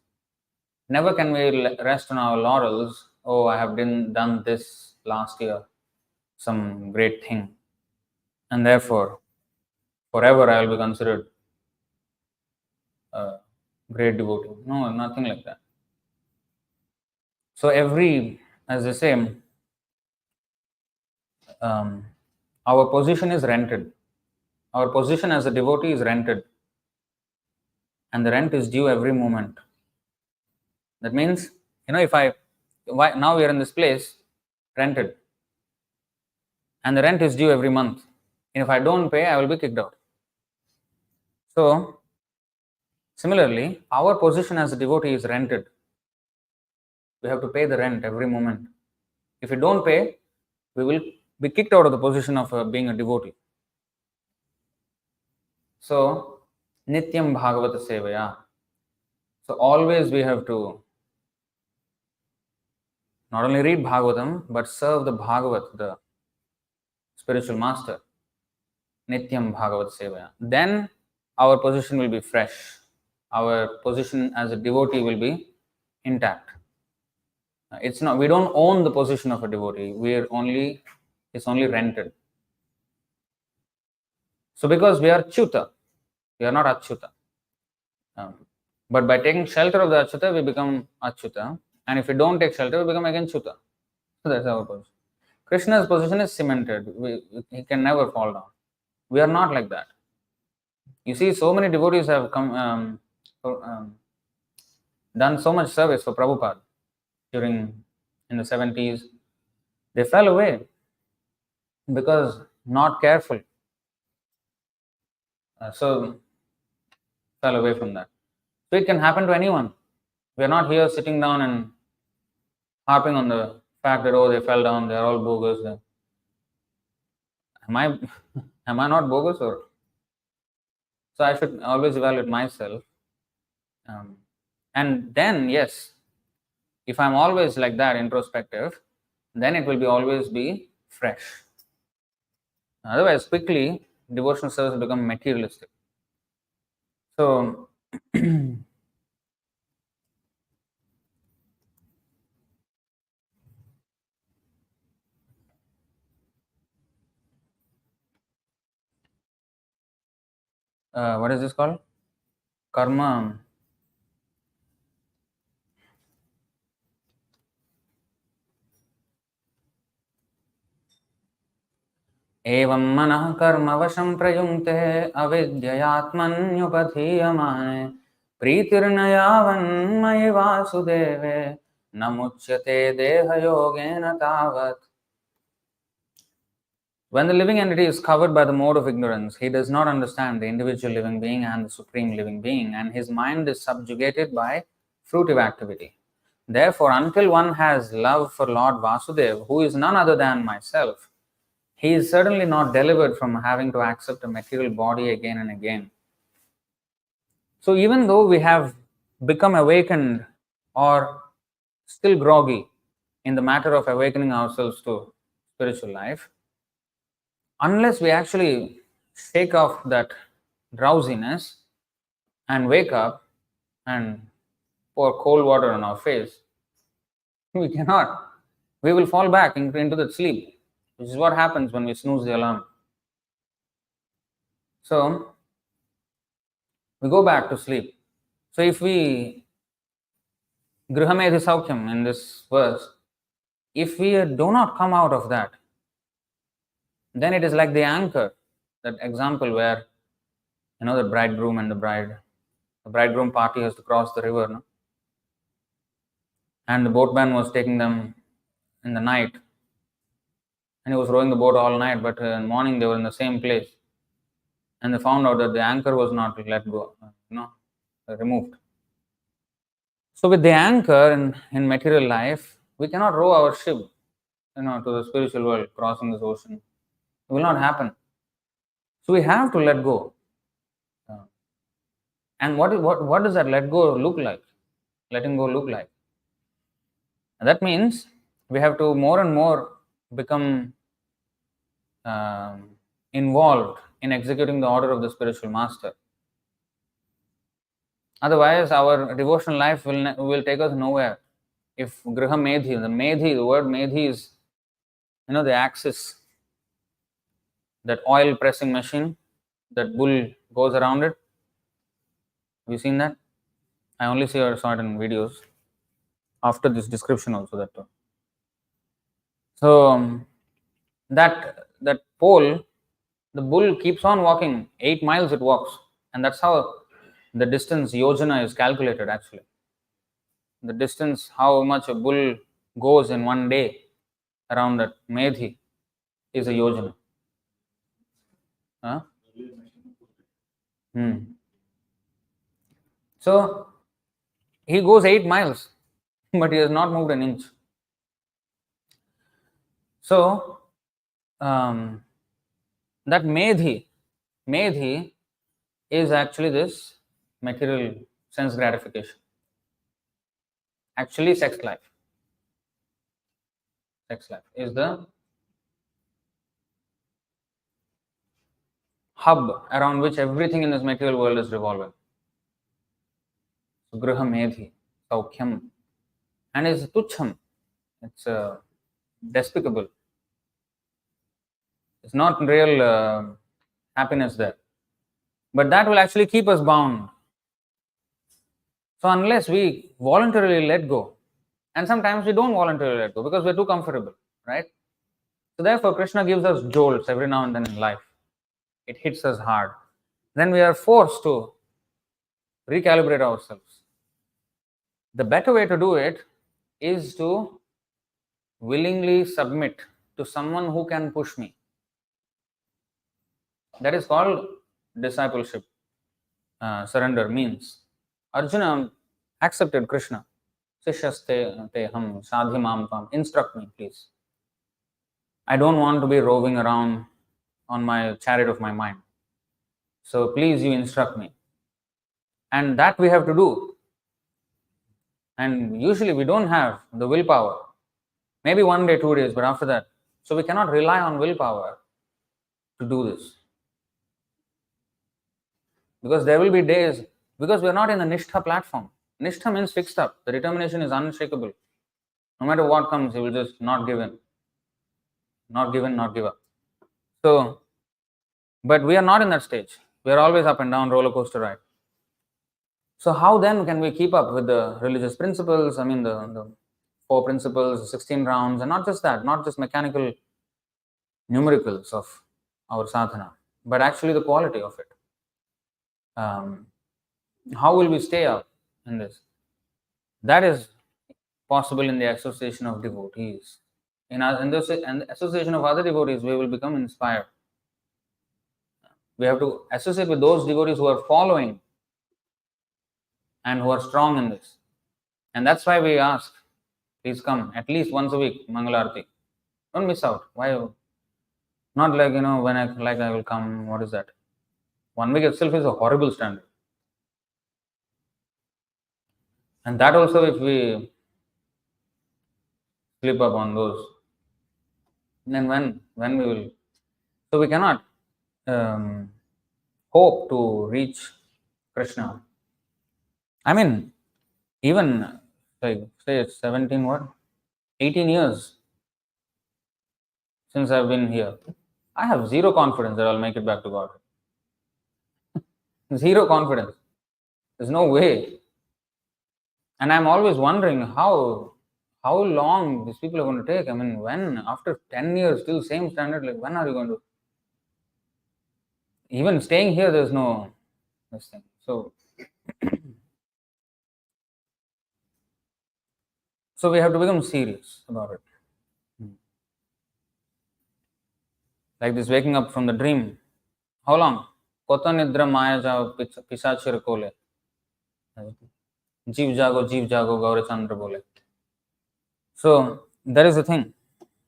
Never can we rest on our laurels. Oh, I have done this last year, some great thing, and therefore forever I will be considered a great devotee. No, nothing like that. So as I say, our position is rented. Our position as a devotee is rented, and the rent is due every moment. That means, now we are in this place, rented, and the rent is due every month. And if I don't pay, I will be kicked out. So, similarly, our position as a devotee is rented. We have to pay the rent every moment. If we don't pay, we will be kicked out of the position of being a devotee. So, Nityam Bhagavata Sevaya. So, always we have to not only read Bhagavatam, but serve the Bhagavat, the spiritual master. Nityam Bhagavata Sevaya. Then our position will be fresh. Our position as a devotee will be intact. We don't own the position of a devotee. It's only rented. So because we are Chuta, we are not Achyuta. But by taking shelter of the Achyuta, we become Achyuta. And if we don't take shelter, we become again Chuta. So that's our position. Krishna's position is cemented. He can never fall down. We are not like that. You see, so many devotees have done so much service for Prabhupada during in the 70s. They fell away because not careful. So fell away from that. So it can happen to anyone. We are not here sitting down and harping on the fact that they fell down, they are all bogus. Am I am I not bogus, or so I should always evaluate myself. And then yes, if I'm always like that introspective, then it will be always be fresh. Otherwise, quickly devotional service will become materialistic. So what is this called? Karma. एवं मनः कर्मवशं प्रयुङ्क्ते अविद्ययात्मन्युपधीयमाने प्रीतिर्न यावन्मयि वासुदेवे न मुच्यते देहयोगेन तावत्. When the living entity is covered by the mode of ignorance, he does not understand the individual living being and the supreme living being, and his mind is subjugated by fruitive activity. Therefore, until one has love for Lord Vasudeva, who is none other than myself, he is certainly not delivered from having to accept a material body again and again. So even though we have become awakened or still groggy in the matter of awakening ourselves to spiritual life, unless we actually shake off that drowsiness and wake up and pour cold water on our face, we cannot. We will fall back into that sleep, which is what happens when we snooze the alarm. So we go back to sleep. So if we grihamedhi saukyam in this verse, if we do not come out of that, then it is like the anchor, that example where the bridegroom and the bridegroom party has to cross the river, no? And the boatman was taking them in the night, and he was rowing the boat all night, but in the morning they were in the same place, and they found out that the anchor was not let go, removed. So with the anchor in material life, we cannot row our ship, to the spiritual world, crossing this ocean. It will not happen. So we have to let go. And what does that let go look like? Letting go look like? And that means we have to more and more become involved in executing the order of the spiritual master. Otherwise, our devotional life will take us nowhere. If griha medhi, the word medhi is, the axis, that oil pressing machine, that bull goes around it. Have you seen that? I only saw it in videos. After this description also, that too. So that pole, the bull keeps on walking. 8 miles it walks, and that's how the distance yojana is calculated. Actually, the distance how much a bull goes in one day around that medhi is a yojana. So he goes 8 miles, but he has not moved an inch. So that medhi is actually this material sense gratification. Actually, sex life is the hub around which everything in this material world is revolving. So griha medhi, saukhyam, and it's tuchham. It's despicable. It's not real happiness there. But that will actually keep us bound. So unless we voluntarily let go, and sometimes we don't voluntarily let go because we're too comfortable, right? So therefore, Krishna gives us jolts every now and then in life. It hits us hard. Then we are forced to recalibrate ourselves. The better way to do it is to willingly submit to someone who can push me. That is called discipleship. Surrender means Arjuna accepted Krishna. Sishyaste te ham sadhi mam tam. Instruct me, please. I don't want to be roving around on my chariot of my mind. So please, you instruct me. And that we have to do. And usually we don't have the willpower. Maybe 1 day, 2 days, but after that. So we cannot rely on willpower to do this. Because there will be days, because we are not in the Nishtha platform. Nishtha means fixed up. The determination is unshakable. No matter what comes, he will just not give in. Not give in, not give up. So, but we are not in that stage. We are always up and down, roller coaster ride. So how then can we keep up with the religious principles? I mean, the 4 principles, the 16 rounds, and not just that, not just mechanical numericals of our sadhana, but actually the quality of it. How will we stay up in this? That is possible in the association of devotees. In the association of other devotees, we will become inspired. We have to associate with those devotees who are following and who are strong in this. And that's why we ask, please come at least once a week, Mangalarti. Don't miss out. Why? Not like, when I will come. What is that? 1 week itself is a horrible standard. And that also, if we slip up on those, then when we will. So we cannot hope to reach Krishna. I mean, even say it's 17 what? 18 years since I've been here. I have zero confidence that I'll make it back to God. Zero confidence. There's no way. And I'm always wondering how long these people are going to take. I mean, when after 10 years still same standard, like when are you going to? Even staying here, there's no this thing. So we have to become serious about it. Like this waking up from the dream. How long? Kota nidra maya jao pisachir kole. Jeev jago, Gauri Chandra bole. So that is the thing.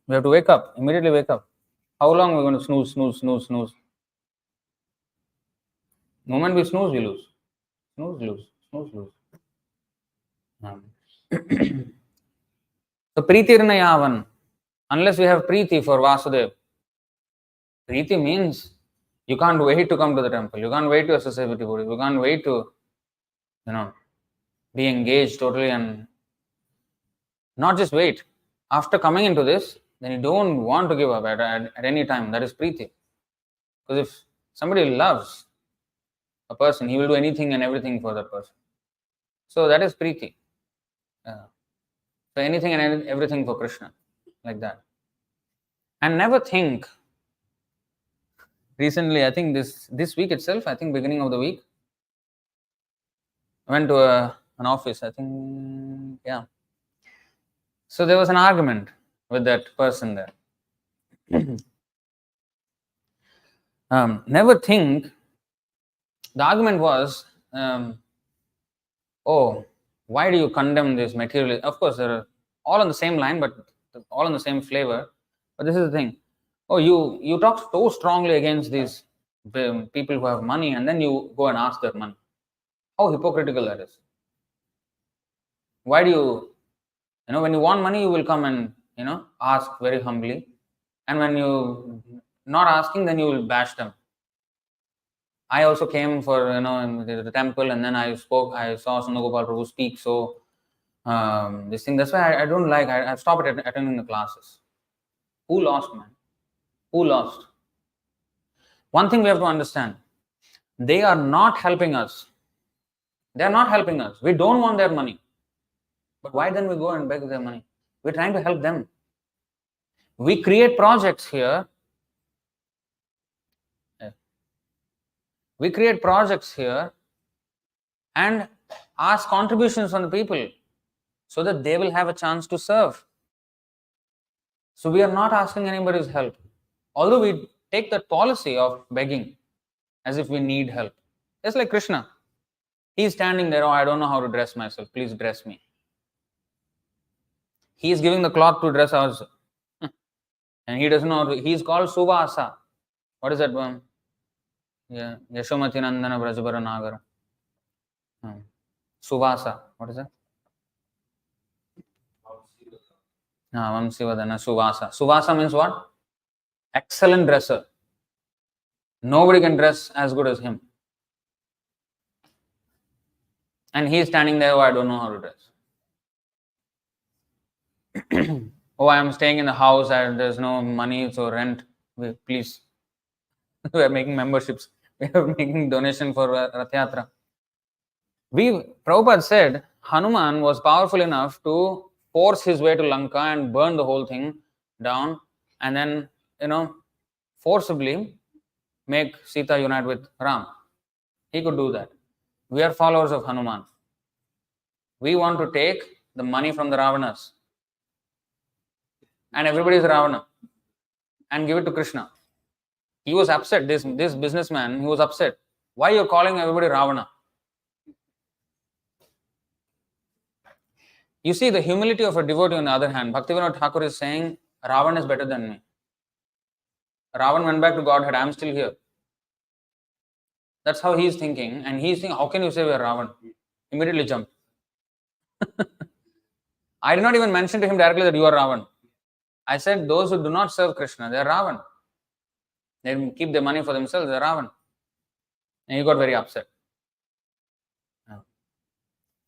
We have to wake up, immediately wake up. How long are we going to snooze? The moment we snooze, we lose. Snooze, lose. So Preetirna Yavan, unless we have Preeti for Vasudev. Preeti means you can't wait to come to the temple. You can't wait to associate with devotees. You can't wait to, be engaged totally and not just wait. After coming into this, then you don't want to give up at any time. That is Preeti. Because if somebody loves a person, he will do anything and everything for that person. So that is Preeti. So anything and everything for Krishna, like that. And never think. Recently, I think this week itself, I think beginning of the week, I went to an office, I think, yeah. So there was an argument with that person there. Never think. The argument was, why do you condemn this material? Of course, they're all on the same line, but all in the same flavor. But this is the thing. Oh, you talk so strongly against these people who have money, and then you go and ask their money. How hypocritical that is. Why do you, when you want money, you will come and, ask very humbly. And when you not asking, then you will bash them. I also came for, in the temple, and then I saw Sundar Prabhu speak. So, this thing, that's why I don't like, I've stopped attending the classes. Who lost, man? Who lost? One thing we have to understand, they are not helping us. They are not helping us. We don't want their money. But why then we go and beg their money? We're trying to help them. We create projects here. We create projects here and ask contributions from the people so that they will have a chance to serve. So we are not asking anybody's help. Although we take that policy of begging as if we need help. Just like Krishna. He's standing there, oh, I don't know how to dress myself. Please dress me. He is giving the cloth to dress ours. And he doesn't know how to. He's called Suvasa. What is that one? Yeah, Yashomati Nandana Brajabara Nagara. Suvasa. What is that? Vamsivadana Suvasa. Suvasa means what? Excellent dresser. Nobody can dress as good as him. And he is standing there, oh, I don't know how to dress. Oh, I am staying in the house and there's no money, so rent. Please. We are making memberships. We are making donation for Rath Yatra. Prabhupada said Hanuman was powerful enough to force his way to Lanka and burn the whole thing down and then, forcibly make Sita unite with Ram. He could do that. We are followers of Hanuman. We want to take the money from the Ravanas and everybody is Ravana and give it to Krishna. He was upset, this businessman, he was upset. Why are you calling everybody Ravana? You see the humility of a devotee on the other hand. Bhaktivinoda Thakur is saying, Ravan is better than me. Ravan went back to Godhead, I am still here. That's how he is thinking. And he is thinking, how can you say we are Ravan? Immediately jump. I did not even mention to him directly that you are Ravan. I said, those who do not serve Krishna, they are Ravan. They keep their money for themselves, they are Ravan. And he got very upset.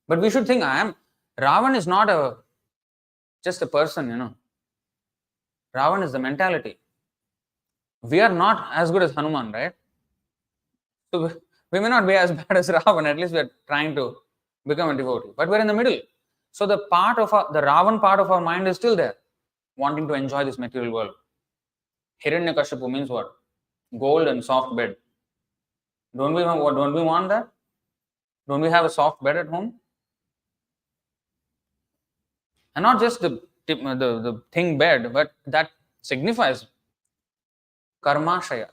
But we should think, Ravan is not just a person, Ravan is the mentality. We are not as good as Hanuman, right? So we may not be as bad as Ravan, at least we are trying to become a devotee. But we are in the middle. So the Ravan part of our mind is still there, wanting to enjoy this material world. Hiranyakashipu means what? Gold and soft bed. Don't we want that? Don't we have a soft bed at home? And not just the thing bed, but that signifies karmashaya.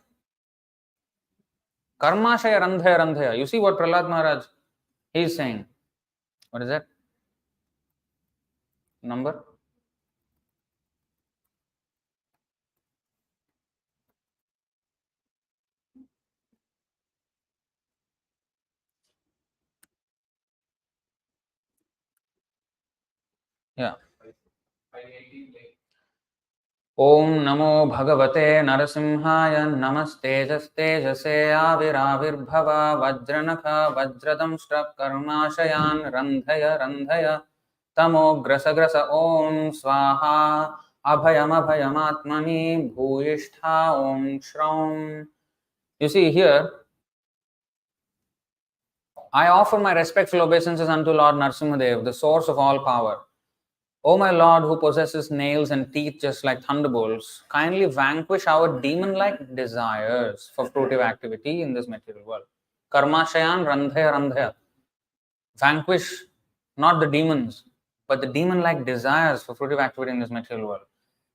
Karmashaya randhaya randhaya. You see what Prahlad Maharaj is saying. What is that? Number? Yeah. Om Namo Bhagavate Narasimhaya Namastejaste Avirbhava Vajranakha Vajradamshra Karmashayan Randhaya Tamo Grasa Om Swaha Abhayamatmani Bhuyishtha Om Shraum. You see here, I offer my respectful obeisances unto Lord Narasimhadev, the source of all power. O my Lord, who possesses nails and teeth just like thunderbolts, kindly vanquish our demon-like desires for fruitive activity in this material world. Karmashayan randhaya randhaya. Vanquish not the demons, but the demon-like desires for fruitive activity in this material world.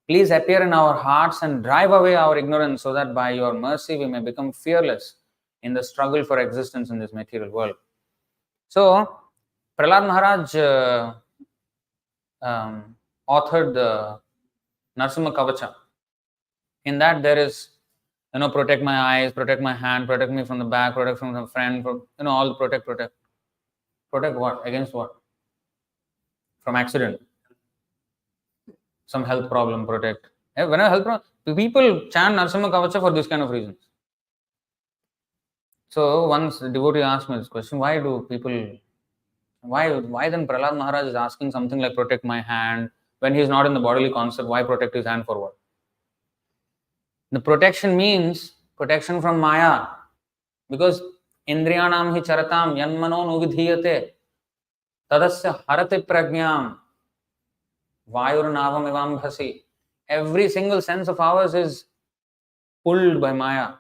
Please appear in our hearts and drive away our ignorance so that by your mercy we may become fearless in the struggle for existence in this material world. So, Prahlad Maharaj authored the Narasimha Kavacha. In that there is, protect my eyes, protect my hand, protect me from the back, protect from the front, all the protect. Protect what? Against what? From accident. Some health problem, protect. When a health problem, people chant Narasimha Kavacha for this kind of reasons. So once the devotee asked me this question, why then Prahlad Maharaj is asking something like protect my hand when he is not in the bodily concept? Why protect his hand for what? The protection means protection from Maya, because Indriyanam hi charatam yanmano nuvidhiyate tadasya harate prajnam vayur navam evam bhasi. Every single sense of ours is pulled by Maya.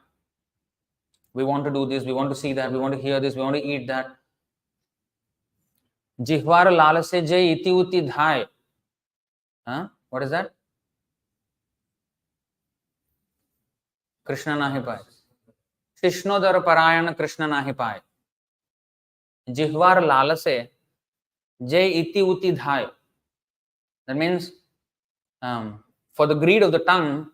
We want to do this, we want to see that, we want to hear this, we want to eat that. Jihvar lalase jai iti uti dhai. What is that? Krishna nahi paye. Shishnodar parayan Krishna nahi paye. Jihvar lalase jai iti uti dhai. That means for the greed of the tongue,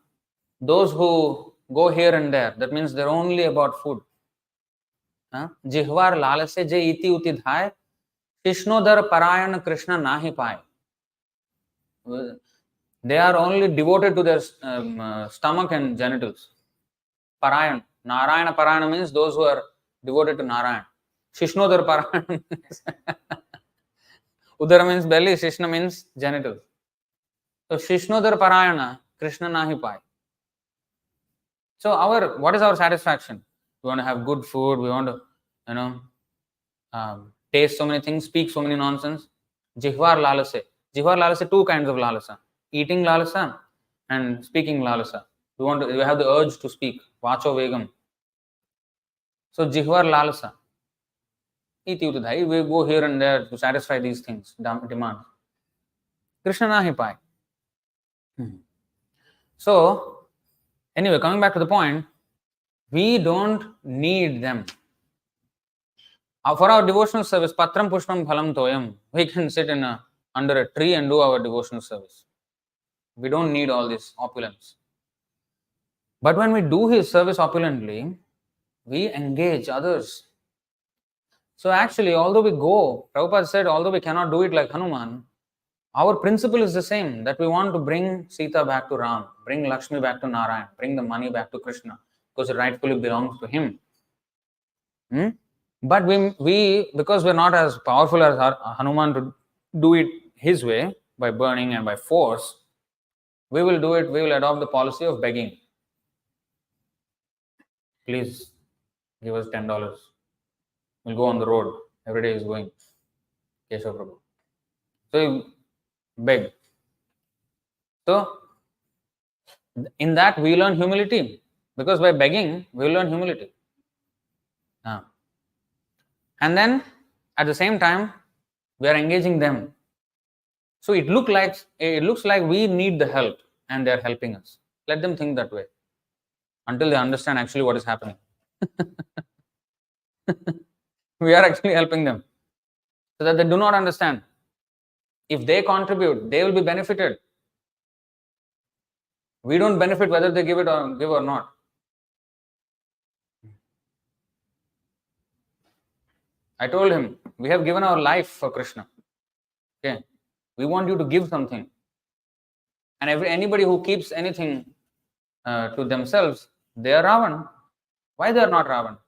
those who go here and there, that means they're only about food. Jihvar lalase jai iti uti dhai. Shishnodar parayan Krishna nahi paye. They are only devoted to their stomach and genitals. Parayan. Narayana Parayana means those who are devoted to Narayan. Shishnodar Parayana means Udara means belly, Shishna means genitals. So Shishnodar Parayana, Krishna nahi paye. So what is our satisfaction? We want to have good food, we want to, taste so many things, speak so many nonsense. Jihvar lalase. Jihvar lalase, two kinds of lalasa. Eating lalasa and speaking lalasa. We have the urge to speak. Vacho vegam. So jihvar lalasa. Iti uti dhai. We go here and there to satisfy these things, demands. Krishna nahi paye. So, anyway, coming back to the point, we don't need them. For our devotional service, patram pushpam phalam toyam, we can sit under a tree and do our devotional service. We don't need all this opulence. But when we do his service opulently, we engage others. So actually, although we go, Prabhupada said, although we cannot do it like Hanuman, our principle is the same, that we want to bring Sita back to Ram, bring Lakshmi back to Narayan, bring the money back to Krishna, because it rightfully belongs to him. But we because we're not as powerful as Hanuman to do it his way, by burning and by force, we will adopt the policy of begging. Please give us $10. We'll go on the road. Every day is going. Keshav Prabhu. So you beg. So in that we learn humility. Because by begging, we learn humility. And then at the same time, we are engaging them. So it looks like we need the help and they are helping us. Let them think that way until they understand actually what is happening. We are actually helping them so that they do not understand. If they contribute, they will be benefited. We don't benefit whether they give or not. I told him, we have given our life for Krishna. Okay, we want you to give something. And anybody who keeps anything to themselves, they are Ravan. Why they are not Ravan?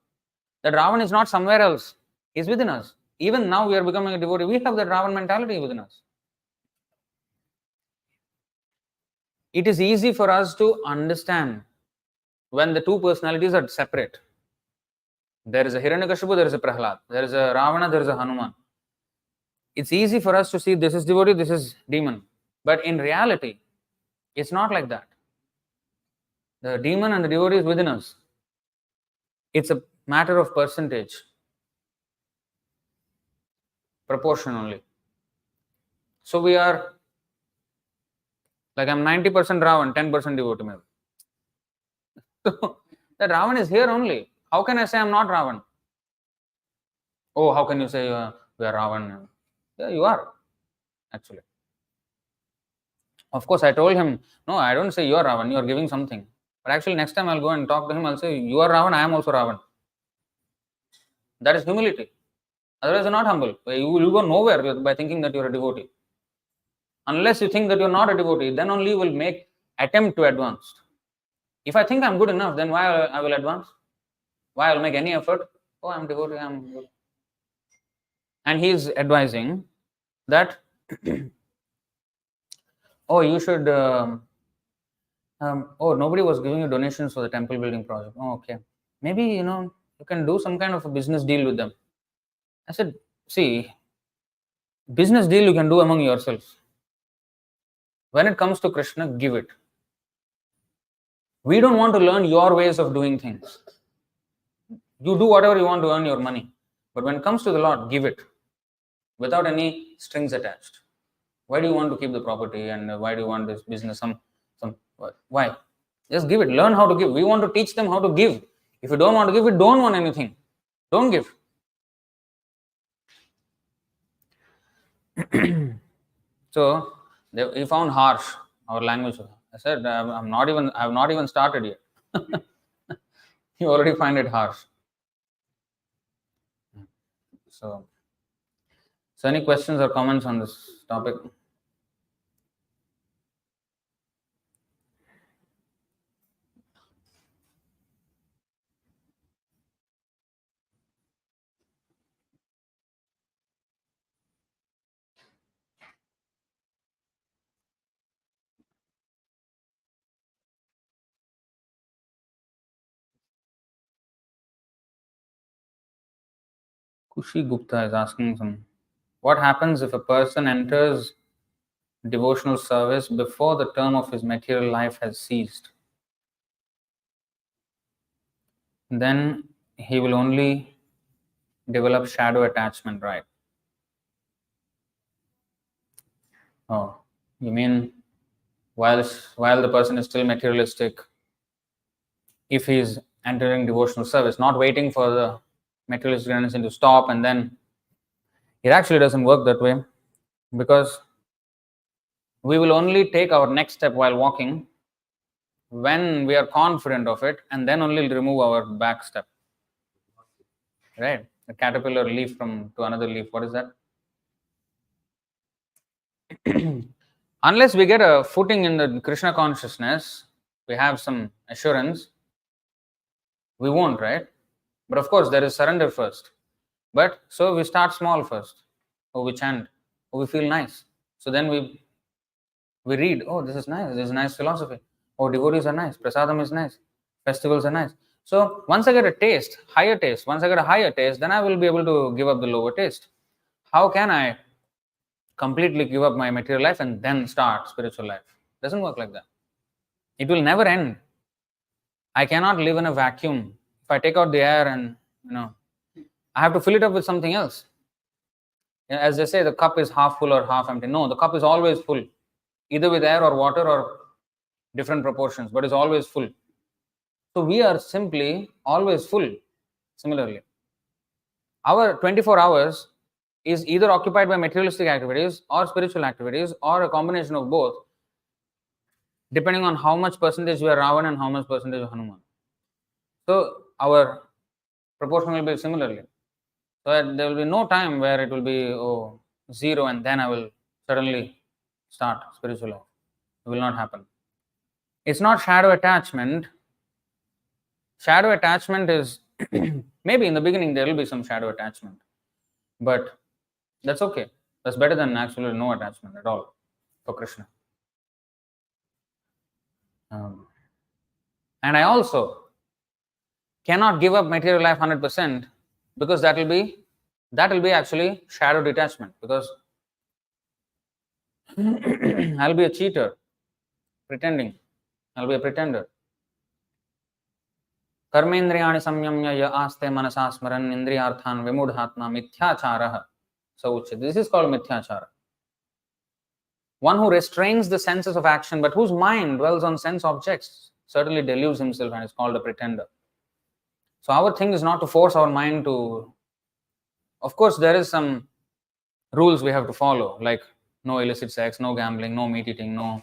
That Ravan is not somewhere else. He is within us. Even now we are becoming a devotee. We have that Ravan mentality within us. It is easy for us to understand when the two personalities are separate. There is a Hiranyakashipu, there is a Prahlad. There is a Ravana, there is a Hanuman. It's easy for us to see this is devotee, this is demon. But in reality, it's not like that. The demon and the devotee is within us. It's a matter of percentage. Proportion only. So we are, like I'm 90% Ravan, 10% devotee maybe. So that Ravan is here only. How can I say I'm not Ravan? Oh, how can you say we are Ravan? Yeah, you are, actually. Of course, I told him, no, I don't say you are Ravan, you are giving something. But actually, next time I'll go and talk to him, I'll say, you are Ravan, I am also Ravan. That is humility. Otherwise, you're not humble. You will go nowhere by thinking that you're a devotee. Unless you think that you're not a devotee, then only you will make attempt to advance. If I think I'm good enough, then why I will advance? Why I will make any effort? Oh, I'm devotee, I'm good. And he is advising that, oh, you should, nobody was giving you donations for the temple building project. Oh, okay. Maybe, you can do some kind of a business deal with them. I said, see, business deal you can do among yourselves. When it comes to Krishna, give it. We don't want to learn your ways of doing things. You do whatever you want to earn your money. But when it comes to the Lord, give it without any strings attached. Why do you want to keep the property, and why do you want this business? Why? Just give it. Learn how to give. We want to teach them how to give. If you don't want to give, you don't want anything. Don't give. So he found harsh our language. I said, I have not even started yet. You already find it harsh. So any questions or comments on this topic? Kushi Gupta is asking what happens if a person enters devotional service before the term of his material life has ceased? Then he will only develop shadow attachment, right? Oh, you mean while the person is still materialistic, if he is entering devotional service, not waiting for the materialistic tendency to stop, and then it actually doesn't work that way, because we will only take our next step while walking when we are confident of it, and then only remove our back step. Right? The caterpillar leaf from to another leaf. What is that? Unless we get a footing in the Krishna consciousness, we have some assurance, we won't, right? But of course, there is surrender first. But so we start small first. Or we chant, or we feel nice. So then we read, oh, this is nice, this is nice philosophy. Oh, devotees are nice, prasadam is nice, festivals are nice. So once I get a taste, once I get a higher taste, then I will be able to give up the lower taste. How can I completely give up my material life and then start spiritual life? Doesn't work like that. It will never end. I cannot live in a vacuum. If I take out the air and I have to fill it up with something else. As they say, the cup is half full or half empty. No, the cup is always full, either with air or water or different proportions, but it's always full. So we are simply always full. Similarly, our 24 hours is either occupied by materialistic activities or spiritual activities or a combination of both, depending on how much percentage we are Ravan and how much percentage of Hanuman. So our proportion will be similarly. So there will be no time where it will be zero and then I will suddenly start spiritual life. It will not happen. It's not shadow attachment. Shadow attachment is maybe in the beginning there will be some shadow attachment, but that's okay. That's better than actually no attachment at all for Krishna. And I also cannot give up material life 100%, because that will be actually shadow detachment, because I'll be a cheater, pretending. I'll be a pretender. Karmendriyani samyamya ya aste manasa smaran indriyarthan vimudhatma mithyacharah. So this is called mithyachara. One who restrains the senses of action but whose mind dwells on sense objects certainly deludes himself and is called a pretender. So our thing is not to force our mind to. Of course, there is some rules we have to follow, like no illicit sex, no gambling, no meat eating, no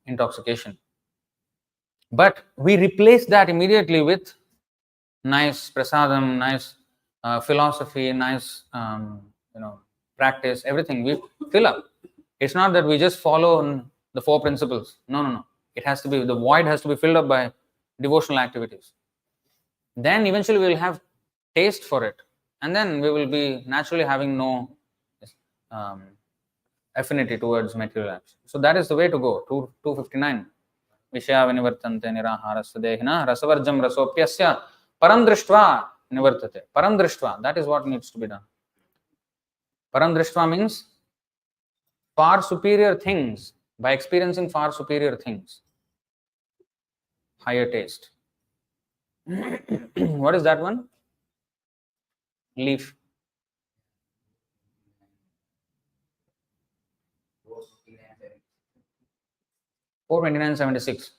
intoxication. But we replace that immediately with nice prasadam, nice philosophy, nice practice, everything we fill up. It's not that we just follow the 4 principles. No. It has to be, the void has to be filled up by devotional activities. Then eventually we will have taste for it, and then we will be naturally having no affinity towards material action. So that is the way to go. 259. Vishaya vinivartante niraharasya dehina rasavarjam rasopyasya param drishtva nivartate. Param drishtva, that is what needs to be done. Param drishtva means far superior things, by experiencing far superior things. higher taste. What is that one? Leaf. 429.76.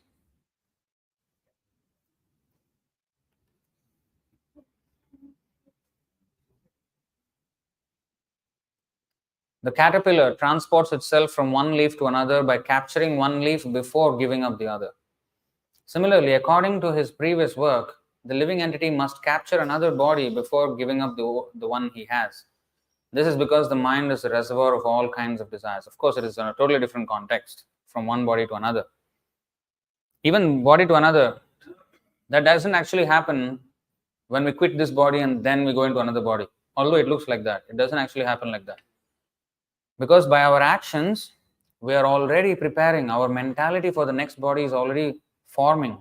The caterpillar transports itself from one leaf to another by capturing one leaf before giving up the other. Similarly, according to his previous work, the living entity must capture another body before giving up the one he has. This is because the mind is a reservoir of all kinds of desires. Of course, it is in a totally different context from one body to another. Even body to another, that doesn't actually happen when we quit this body and then we go into another body. Although it looks like that, it doesn't actually happen like that. Because by our actions, we are already preparing. Our mentality for the next body is already forming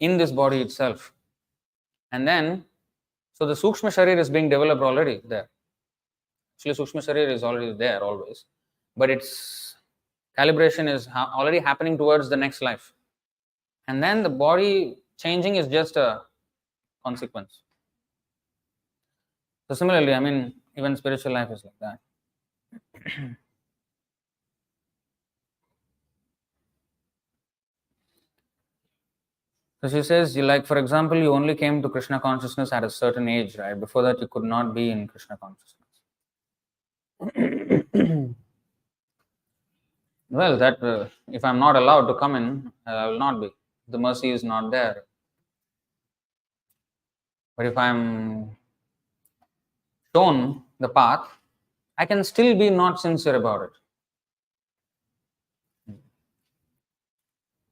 in this body itself. And then, so the Sukshma Sharir is being developed already there. Actually, Sukshma Sharir is already there always. But its calibration is already happening towards the next life. And then the body changing is just a consequence. So similarly, I mean, even spiritual life is like that. So she says, like, for example, you only came to Krishna consciousness at a certain age, right? Before that, you could not be in Krishna consciousness. Well, that if I'm not allowed to come in, I will not be. The mercy is not there. But if I'm shown the path, I can still be not sincere about it.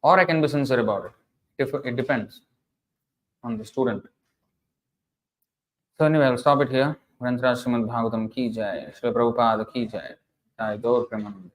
Or I can be sincere about it. It depends on the student. So anyway, I'll stop it here. Granthra Srimad Bhagavatam ki jai, Srila Prabhupada ki jai. Jai Gaur Premanand.